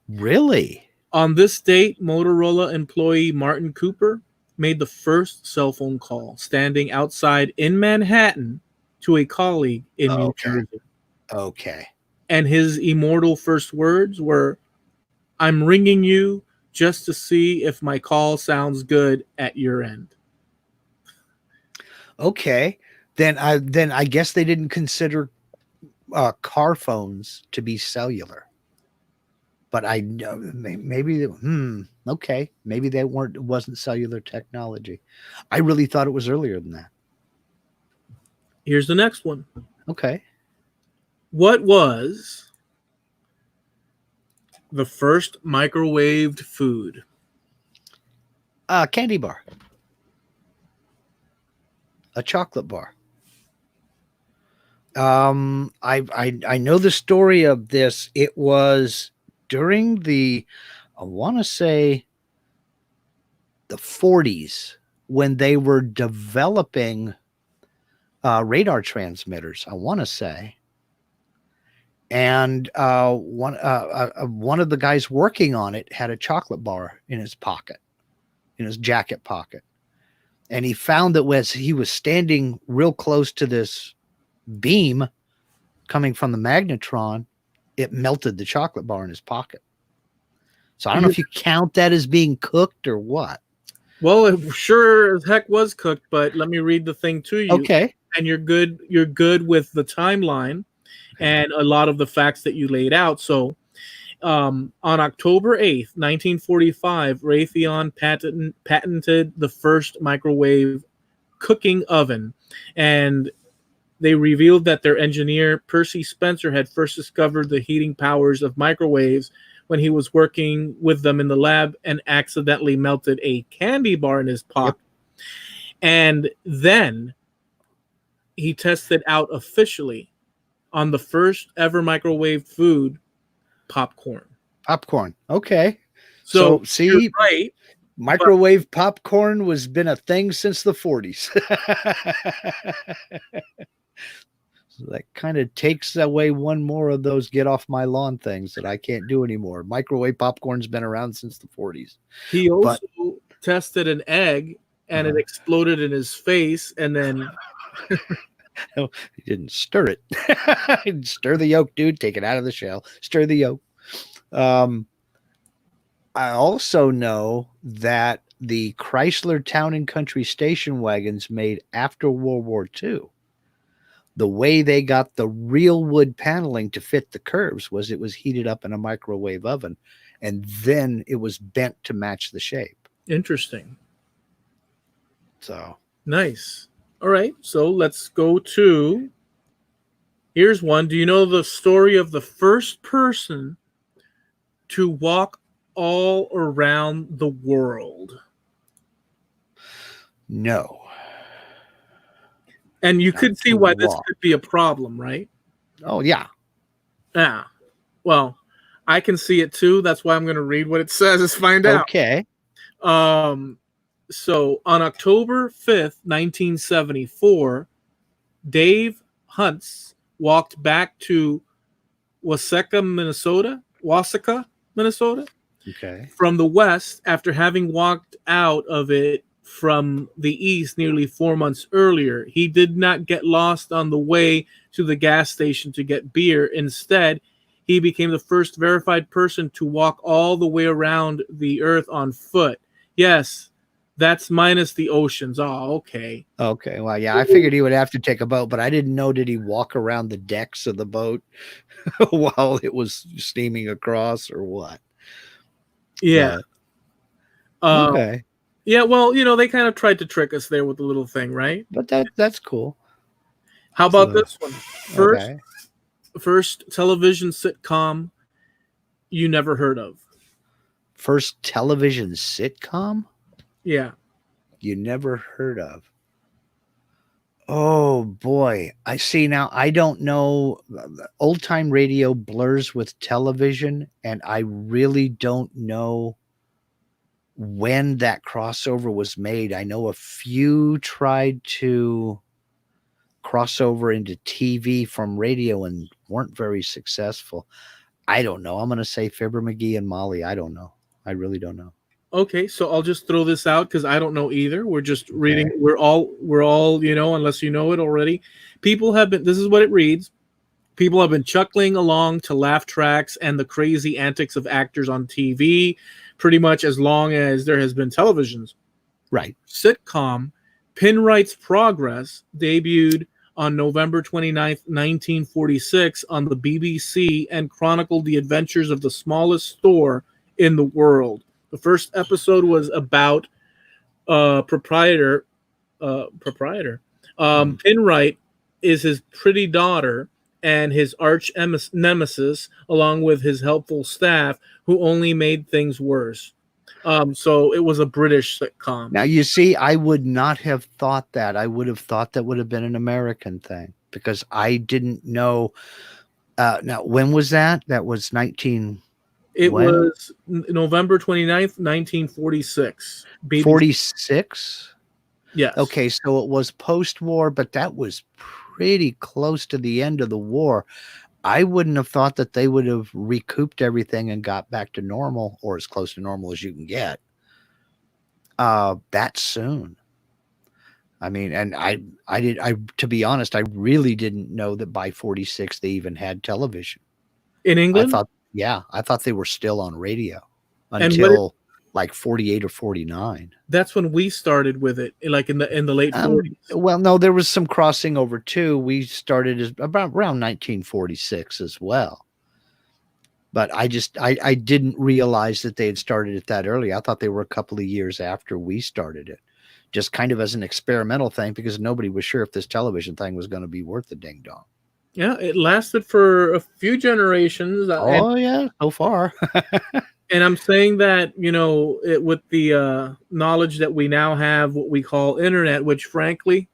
Really? On this date, Motorola employee Martin Cooper made the first cell phone call standing outside in Manhattan to a colleague in New Jersey. Okay. And his immortal first words were, "I'm ringing you just to see if my call sounds good at your end." Okay. Then I guess they didn't consider car phones to be cellular. But I know maybe okay, maybe they weren't. It wasn't cellular technology. I really thought it was earlier than that. Here's the next one. Okay. What was the first microwaved food? Candy bar. A chocolate bar. I know the story of this. It was during I want to say the 40s when they were developing radar transmitters, I want to say. And one of the guys working on it had a chocolate bar in his pocket, in his jacket pocket. And he found that as he was standing real close to this beam coming from the magnetron, it melted the chocolate bar in his pocket. So I don't know if you count that as being cooked or what. Well, it sure as heck was cooked, but let me read the thing to you. Okay. And you're good with the timeline and a lot of the facts that you laid out. So on October 8th, 1945, Raytheon patented the first microwave cooking oven. And they revealed that their engineer, Percy Spencer, had first discovered the heating powers of microwaves when he was working with them in the lab and accidentally melted a candy bar in his pocket. Yep. And then he tested out officially on the first ever microwave food, popcorn. Popcorn. Okay. So see, you're right. Microwave popcorn was been a thing since the 40s. So that kind of takes away one more of those get off my lawn things that I can't do anymore. Microwave popcorn's been around since the 40s. He also tested an egg and it exploded in his face, and then no, he didn't stir it. Stir the yolk, dude. Take it out of the shell. Stir the yolk. I also know that the Chrysler Town and Country station wagons made after World War II, the way they got the real wood paneling to fit the curves was it was heated up in a microwave oven, and then it was bent to match the shape. Interesting. So nice. All right, so let's go to, here's one. Do you know the story of the first person to walk all around the world? No. And you could see why this could be a problem, right? Oh, yeah. Yeah. Well, I can see it too. That's why I'm going to read what it says. Let's find out. Okay. So on October 5th, 1974, Dave Huntz walked back to Waseca, Minnesota, Okay. from the west after having walked out of it from the east nearly 4 months earlier. He did not get lost on the way to the gas station to get beer. Instead, he became the first verified person to walk all the way around the earth on foot. Yes, that's minus the oceans. Oh, okay. Okay. Well, yeah, I figured he would have to take a boat, but I didn't know, did he walk around the decks of the boat while it was steaming across or what? Yeah. Okay. Yeah, well, they kind of tried to trick us there with the little thing, right? But that's cool. How about this one? First television sitcom you never heard of. First television sitcom? Yeah. You never heard of. Oh boy. I see now. I don't know. Old time radio blurs with television, and I really don't know when that crossover was made. I know a few tried to cross over into TV from radio and weren't very successful. I don't know. I'm going to say Fibber McGee and Molly. I don't know. I really don't know. Okay, so I'll just throw this out because I don't know either. We're just reading. We're all, unless you know it already. People have been, this is what it reads. People have been chuckling along to laugh tracks and the crazy antics of actors on TV pretty much as long as there has been televisions. Right. Sitcom Pinwright's Progress debuted on November 29th, 1946 on the BBC and chronicled the adventures of the smallest store in the world. The first episode was about proprietor. Pinwright is his pretty daughter and his arch nemesis, along with his helpful staff, who only made things worse. So it was a British sitcom. Now, you see, I would not have thought that. I would have thought that would have been an American thing because I didn't know. Now, when was that? That was 19... It was November 29th, 1946. 46? Yes. Okay, so it was post-war, but that was pretty close to the end of the war. I wouldn't have thought that they would have recouped everything and got back to normal, or as close to normal as you can get, that soon. I mean, and I to be honest, I really didn't know that by 46 they even had television. In England? I thought they were still on radio until like 48 or 49. That's when we started with it, like in the late 40s. Well, no, there was some crossing over too. We started around 1946 as well. But I didn't realize that they had started it that early. I thought they were a couple of years after we started it, just kind of as an experimental thing because nobody was sure if this television thing was going to be worth the ding dong. Yeah, it lasted for a few generations. Yeah, so far. And I'm saying that, with the knowledge that we now have, what we call internet, which frankly,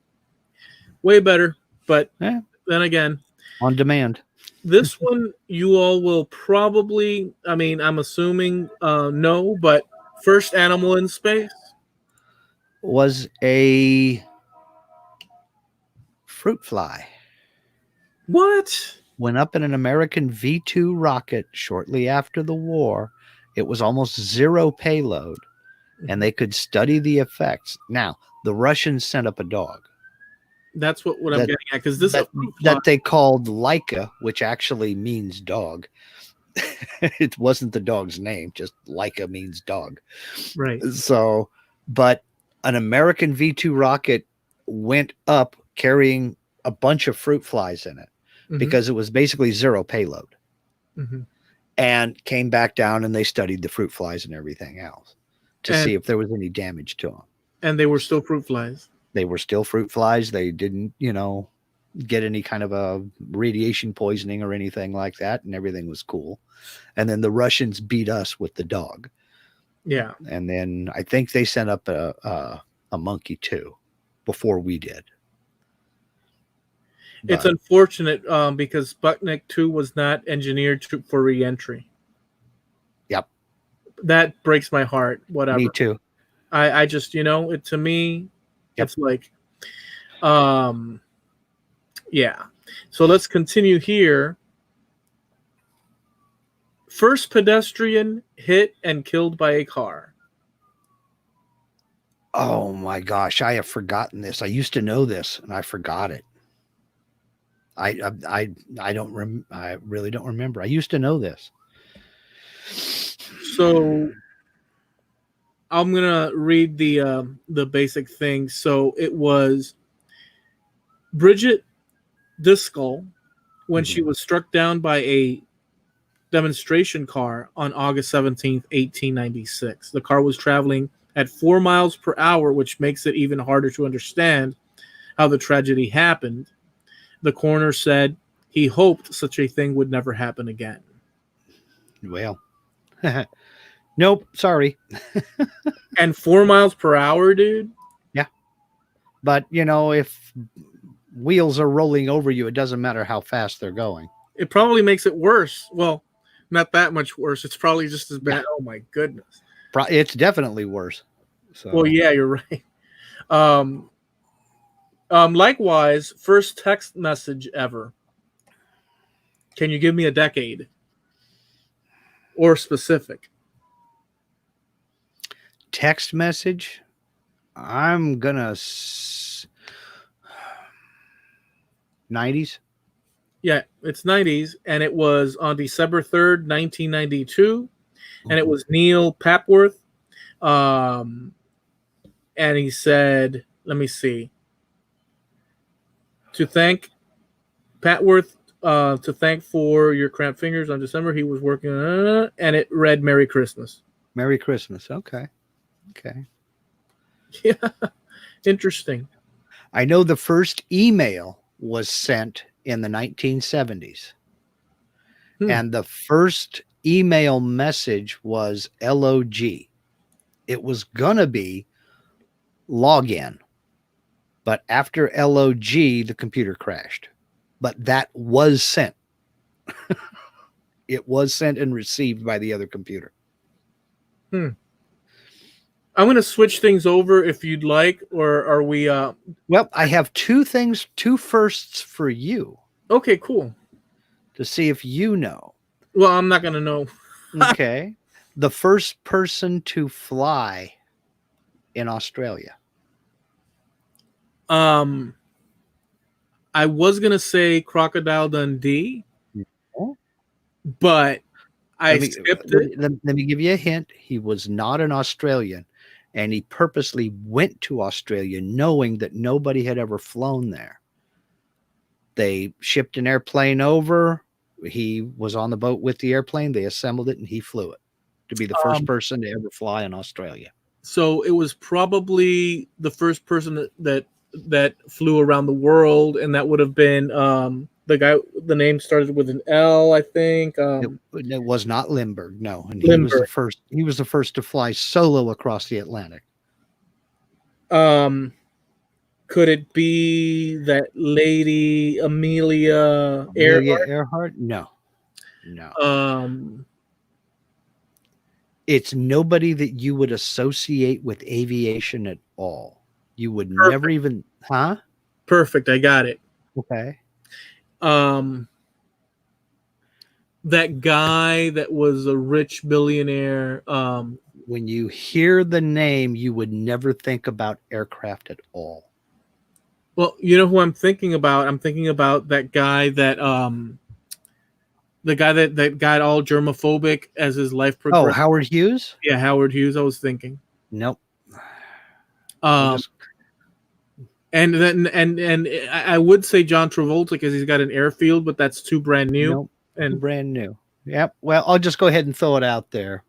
way better. But then again, on demand. This one, you all will probably, I'm assuming no, but First animal in space. Was a fruit fly. What? Went up in an American V-2 rocket shortly after the war. It was almost zero payload, and they could study the effects. Now, the Russians sent up a dog That's what I'm that getting at. Because this is that, a fruit fly. that they called Laika, which actually means dog. It wasn't the dog's name, just Laika means dog. Right. So, but an American V-2 rocket went up carrying a bunch of fruit flies in it because it was basically zero payload, and came back down, and they studied the fruit flies and everything else to see if there was any damage to them. And they were still fruit flies. They were still fruit flies. They didn't, get any kind of a radiation poisoning or anything like that, and everything was cool. And then the Russians beat us with the dog. Yeah. And then I think they sent up a monkey too before we did. It's unfortunate because Sputnik 2 was not engineered for re-entry. Yep. That breaks my heart. Whatever. Me too. I just, to me, it's like, yeah. So let's continue here. First pedestrian hit and killed by a car. Oh my gosh, I have forgotten this. I used to know this, and I forgot it. I really don't remember. I used to know this. So I'm gonna read the basic thing. So it was Bridget Driscoll when she was struck down by a demonstration car on August 17th, 1896. The car was traveling at 4 miles per hour, which makes it even harder to understand how the tragedy happened. The coroner said he hoped such a thing would never happen again. Well, nope, sorry. And 4 miles per hour, dude? Yeah. But, if wheels are rolling over you, it doesn't matter how fast they're going. It probably makes it worse. Well, not that much worse. It's probably just as bad. Yeah. Oh, my goodness. It's definitely worse. So. Well, yeah, you're right. Likewise, first text message ever. Can you give me a decade? Or specific? Text message? I'm going to... 90s? Yeah, it's 90s, and it was on December 3rd, 1992, and it was Neil Papworth. And he said, let me see. To thank Patworth, to thank for your cramped fingers on December, he was working on and it read Merry Christmas. Merry Christmas. Okay. Yeah. Interesting. I know the first email was sent in the 1970s. And the first email message was LOG. It was going to be login. But after LOG, the computer crashed. But that was sent. It was sent and received by the other computer. I'm going to switch things over if you'd like, or are we... Well, I have two firsts for you. Okay, cool. To see if you know. Well, I'm not going to know. Okay. The first person to fly in Australia. I was going to say Crocodile Dundee, but I skipped it. Let me give you a hint. He was not an Australian, and he purposely went to Australia knowing that nobody had ever flown there. They shipped an airplane over. He was on the boat with the airplane. They assembled it, and he flew it to be the first person to ever fly in Australia. So it was probably the first person that flew around the world, and that would have been the guy. The name started with an L, I think. It was not Lindbergh, no, and Lindbergh. He was the first to fly solo across the Atlantic. Could it be that lady Amelia Earhart? Earhart? No. It's nobody that you would associate with aviation at all. You would never Perfect. even, huh? Perfect. I got it. Okay. Um, that guy that was a rich billionaire. When you hear the name, you would never think about aircraft at all. Well, you know who I'm thinking about? I'm thinking about that guy that the guy that got all germophobic as his life Oh, progressed. Howard Hughes? Yeah, Howard Hughes. I was thinking. Nope. I'll Um, just and then and I would say John Travolta because he's got an airfield, but that's too brand new. nope. And Brand new. Yep. Well, I'll just go ahead and throw it out there.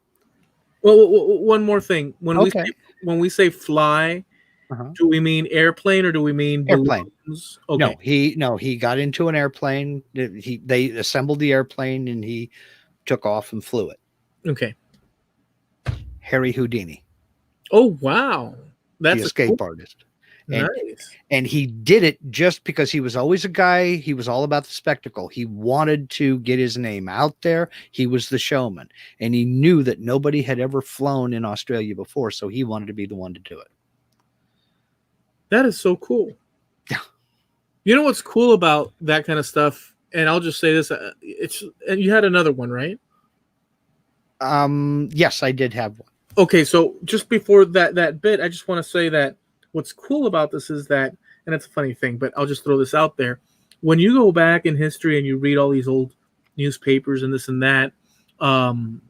well, one more thing. Okay. When we say fly, Uh-huh. do we mean airplane or do we mean Airplane. balloons? Okay. He got into an airplane. They assembled the airplane and he took off and flew it. Okay. Harry Houdini, Oh wow, the that's escape cool. artist. And Nice. and he did it just because he was always a guy. He was all about the spectacle. He wanted to get his name out there. He was the showman, and he knew that nobody had ever flown in Australia before, so he wanted to be the one to do it. That is so cool. Yeah. You know what's cool about that kind of stuff? And I'll just say this: and you had another one, right? Yes, I did have one. Okay, so just before that bit, I just want to say that what's cool about this is that, and it's a funny thing, but I'll just throw this out there. When you go back in history and you read all these old newspapers and this and that, and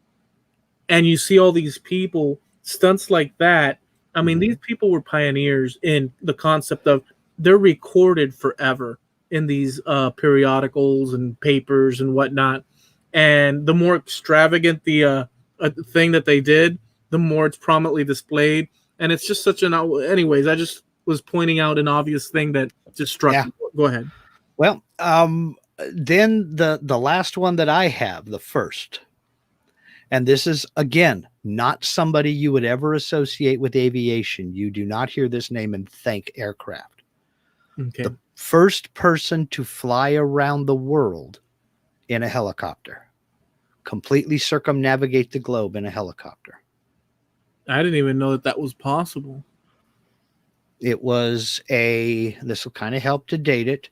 you see all these people, stunts like that, I mean, these people were pioneers in the concept of they're recorded forever in these periodicals and papers and whatnot. And the more extravagant the thing that they did, the more it's prominently displayed. And it's just such an. Anyways, I just was pointing out an obvious thing that just struck me. Go ahead. Well, then the last one that I have, the first, and this is again not somebody you would ever associate with aviation. You do not hear this name and think aircraft. Okay. The first person to fly around the world in a helicopter, completely circumnavigate the globe in a helicopter. I didn't even know that was possible. It was this will kind of help to date it.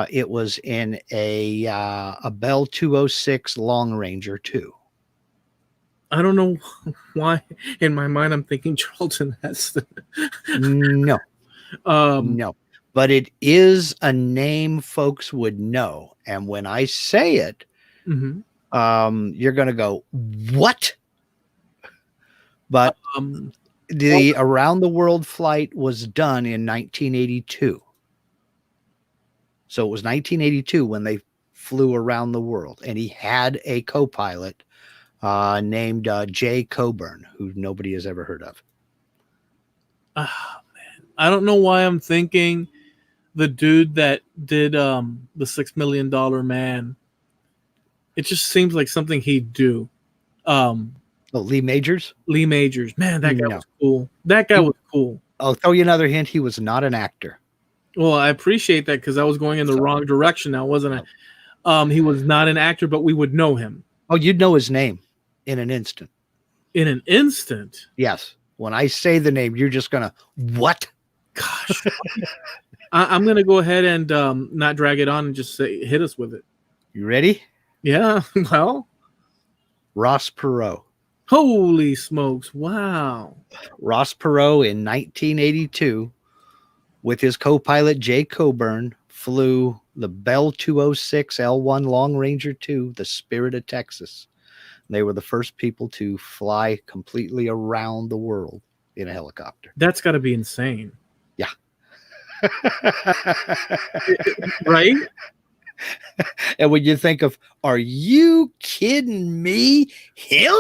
It was in a Bell 206 Long Ranger 2. I don't know why in my mind I'm thinking Charlton Heston. No. No. But it is a name folks would know. And when I say it, you're going to go, what? But the around the world flight was done in 1982. So it was 1982 when they flew around the world, and he had a co-pilot named Jay Coburn, who nobody has ever heard of. Oh, man. I don't know why I'm thinking the dude that did the $6 Million Man. It just seems like something he'd do. Lee Majors? Lee Majors. Man, that guy was cool. That guy was cool. I'll throw you another hint. He was not an actor. Well, I appreciate that because I was going in the wrong direction now, wasn't I? He was not an actor, but we would know him. Oh, you'd know his name in an instant. In an instant? Yes. When I say the name, you're just going to, what? Gosh. I'm going to go ahead and not drag it on and just say, hit us with it. You ready? Yeah. Well. Ross Perot. Holy smokes. Wow. Ross Perot in 1982 with his co-pilot Jay Coburn flew the Bell 206 L1 Long Ranger 2, the Spirit of Texas. They were the first people to fly completely around the world in a helicopter. That's got to be insane. Yeah. Right? And when you think of, are you kidding me? Him?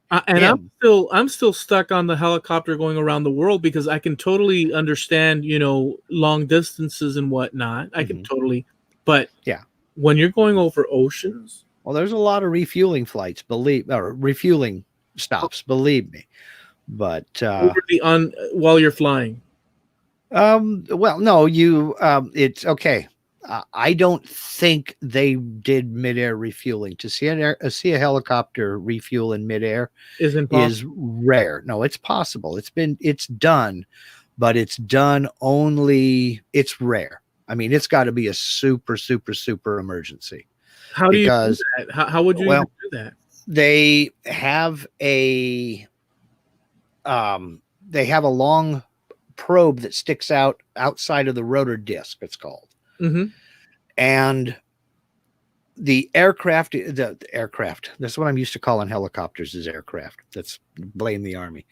And I'm still stuck on the helicopter going around the world because I can totally understand, long distances and whatnot. I can totally, but yeah, when you're going over oceans. Well, there's a lot of refueling flights, refueling stops, believe me. But while you're flying. Well, no, it's okay. I don't think they did midair refueling. To see a helicopter refuel in midair Is impossible. is rare. No, it's possible. It's done, but it's done only. It's rare. I mean, it's got to be a super, super, super emergency. How do you do Because, that? How would you even do that? They have a long probe that sticks out outside of the rotor disc. It's called. Mm-hmm. And the aircraft, that's what I'm used to calling helicopters, is aircraft. That's blame the Army.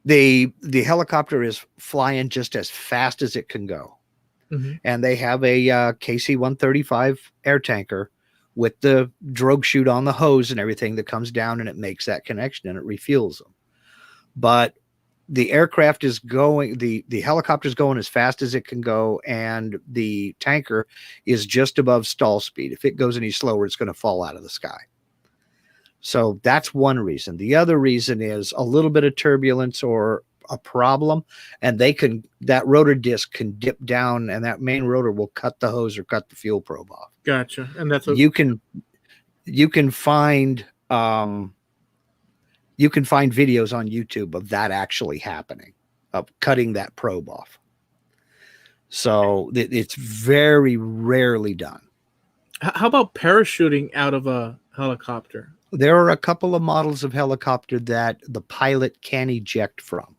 The helicopter is flying just as fast as it can go. Mm-hmm. And they have a KC-135 air tanker with the drogue chute on the hose and everything that comes down, and it makes that connection and it refuels them. But the aircraft is going, the helicopter is going as fast as it can go, and the tanker is just above stall speed. If it goes any slower, it's going to fall out of the sky. So that's one reason. The other reason is a little bit of turbulence or a problem, and that rotor disc can dip down, and that main rotor will cut the hose or cut the fuel probe off. Gotcha. And that's you can find videos on YouTube of that actually happening, of cutting that probe off. So it's very rarely done. How about parachuting out of a helicopter? There are a couple of models of helicopter that the pilot can eject from.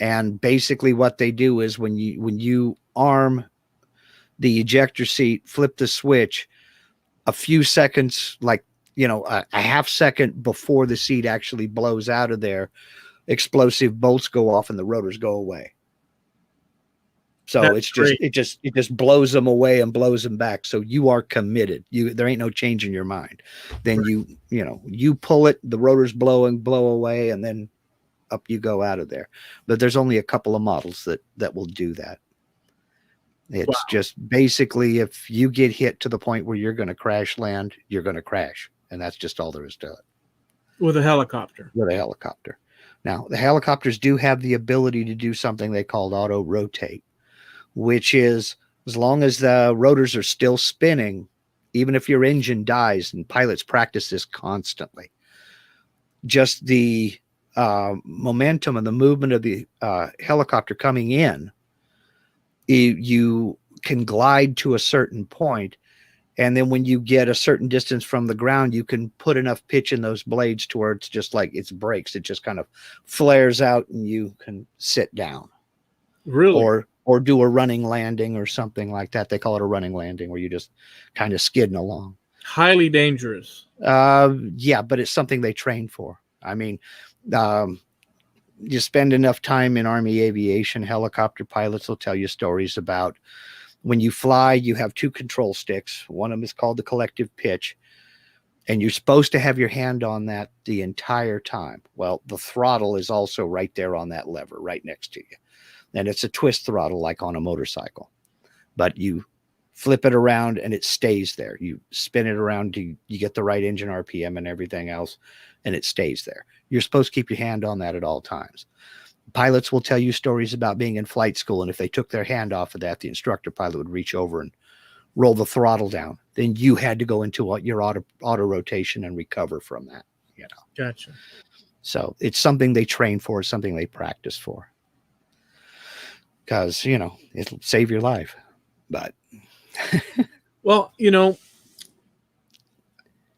And basically what they do is when you arm the ejector seat, flip the switch a few seconds, like, a half second before the seat actually blows out of there, explosive bolts go off and the rotors go away. So That's it just blows them away and blows them back. So you are committed. There ain't no change in your mind. Then right. you pull it, the rotors blow away, and then up you go out of there. But there's only a couple of models that will do that. It's just basically, if you get hit to the point where you're going to crash land, you're going to crash. And that's just all there is to it. With a helicopter. With a helicopter. Now, the helicopters do have the ability to do something they call auto rotate, which is, as long as the rotors are still spinning, even if your engine dies, and pilots practice this constantly, just the momentum and the movement of the helicopter coming in, you can glide to a certain point, and then when you get a certain distance from the ground, you can put enough pitch in those blades to where it's just like it's brakes. It just kind of flares out and you can sit down. Really? Or do a running landing or something like that. They call it a running landing, where you just kind of skidding along. Highly dangerous. Yeah, but it's something they train for. I mean, you spend enough time in Army aviation, helicopter pilots will tell you stories about when you fly, you have two control sticks. One of them is called the collective pitch, and you're supposed to have your hand on that the entire time. Well, the throttle is also right there on that lever, right next to you. And it's a twist throttle like on a motorcycle. But you flip it around and it stays there. You spin it around, you get the right engine RPM and everything else, and it stays there. You're supposed to keep your hand on that at all times. Pilots will tell you stories about being in flight school, and if they took their hand off of that, the instructor pilot would reach over and roll the throttle down. Then you had to go into your auto rotation and recover from that. Gotcha. So it's something they train for, something they practice for, because it'll save your life. But well,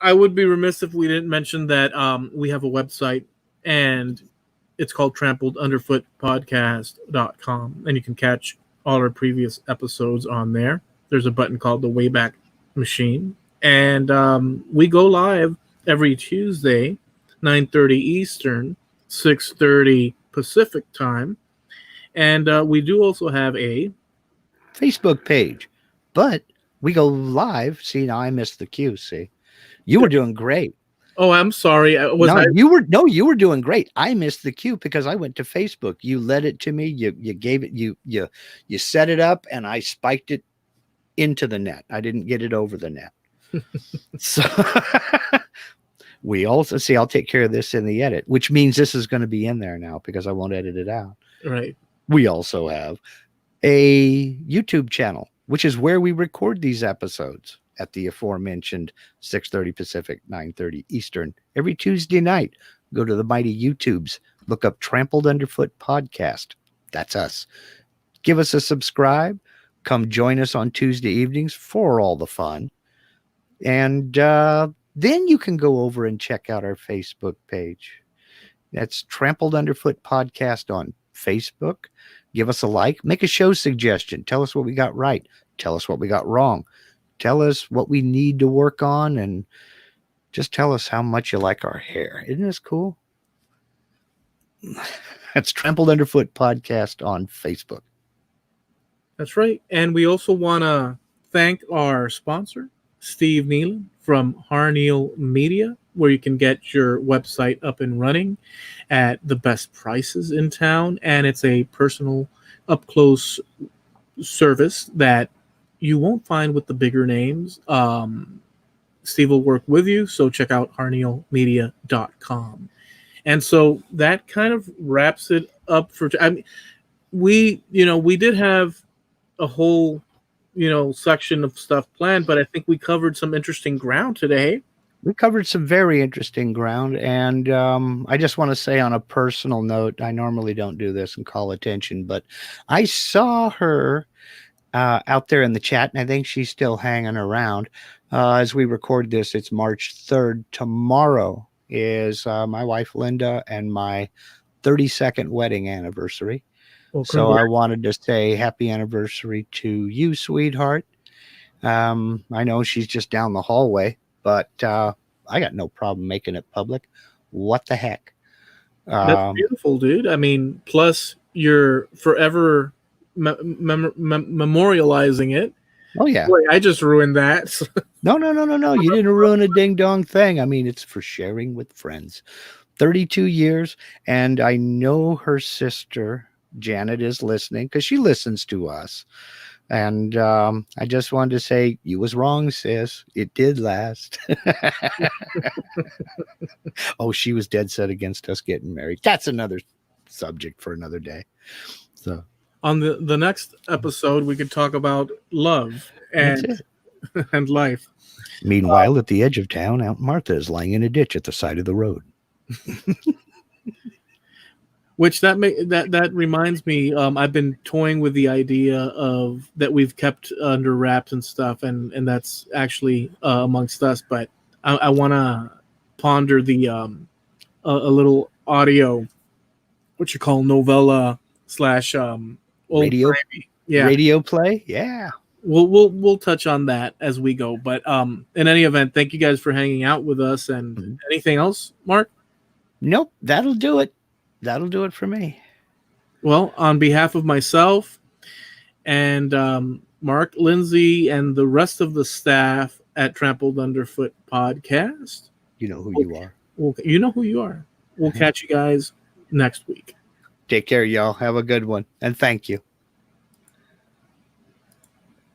I would be remiss if we didn't mention that we have a website, and it's called Trampled Underfoot Podcast.com, and you can catch all our previous episodes on there. There's a button called the Wayback Machine, and we go live every Tuesday, 9:30 Eastern, 6:30 Pacific time, and we do also have a Facebook page, but we go live. See, now I missed the cue. See, you were doing great. Oh, I'm sorry. You were doing great. I missed the cue because I went to Facebook. You led it to me. You gave it. You set it up, and I spiked it into the net. I didn't get it over the net. So we also see. I'll take care of this in the edit, which means this is going to be in there now because I won't edit it out. Right. We also have a YouTube channel, which is where we record these episodes at the aforementioned 6:30 Pacific, 9:30 Eastern every Tuesday night. Go to the mighty YouTubes, look up Trampled Underfoot Podcast. That's us. Give us a subscribe. Come join us on Tuesday evenings for all the fun. And then you can go over and check out our Facebook page. That's Trampled Underfoot Podcast on Facebook. Give us a like. Make a show suggestion. Tell us what we got right. Tell us what we got wrong. Tell us what we need to work on. And just tell us how much you like our hair. Isn't this cool? That's Trampled Underfoot Podcast on Facebook. That's right. And we also want to thank our sponsor, Steve Nealon from Harneal Media, where you can get your website up and running at the best prices in town. And it's a personal, up-close service that you won't find with the bigger names. Steve will work with you, so check out harnealmedia.com. And so that kind of wraps it up for. I mean, we did have a whole, section of stuff planned, but I think we covered some interesting ground today. We covered some very interesting ground, and I just want to say on a personal note, I normally don't do this and call attention, but I saw her out there in the chat, and I think she's still hanging around. As we record this, it's March 3rd. Tomorrow is my wife Linda and my 32nd wedding anniversary. Well, so I wanted to say happy anniversary to you, sweetheart. I know she's just down the hallway, but I got no problem making it public. What the heck? That's beautiful, dude. I mean, plus you're forever memorializing it. Oh, yeah. Boy, I just ruined that. No. You didn't ruin a ding-dong thing. I mean, it's for sharing with friends. 32 years, and I know her sister, Janet, is listening because she listens to us. And I just wanted to say, you was wrong, sis. It did last. Oh, she was dead set against us getting married. That's another subject for another day. So on the next episode, we could talk about love and life. Meanwhile, at the edge of town, Aunt Martha is lying in a ditch at the side of the road. Which that reminds me, I've been toying with the idea of that we've kept under wraps and stuff, and that's actually amongst us. But I want to ponder the a little audio, what you call novella / radio, radio play. Yeah, we'll touch on that as we go. But in any event, thank you guys for hanging out with us. And anything else, Mark? Nope, that'll do it. That'll do it for me. Well, on behalf of myself and Mark, Lindsay, and the rest of the staff at Trampled Underfoot Podcast. You know who you are. You know who you are. We'll catch you guys next week. Take care, y'all. Have a good one. And thank you.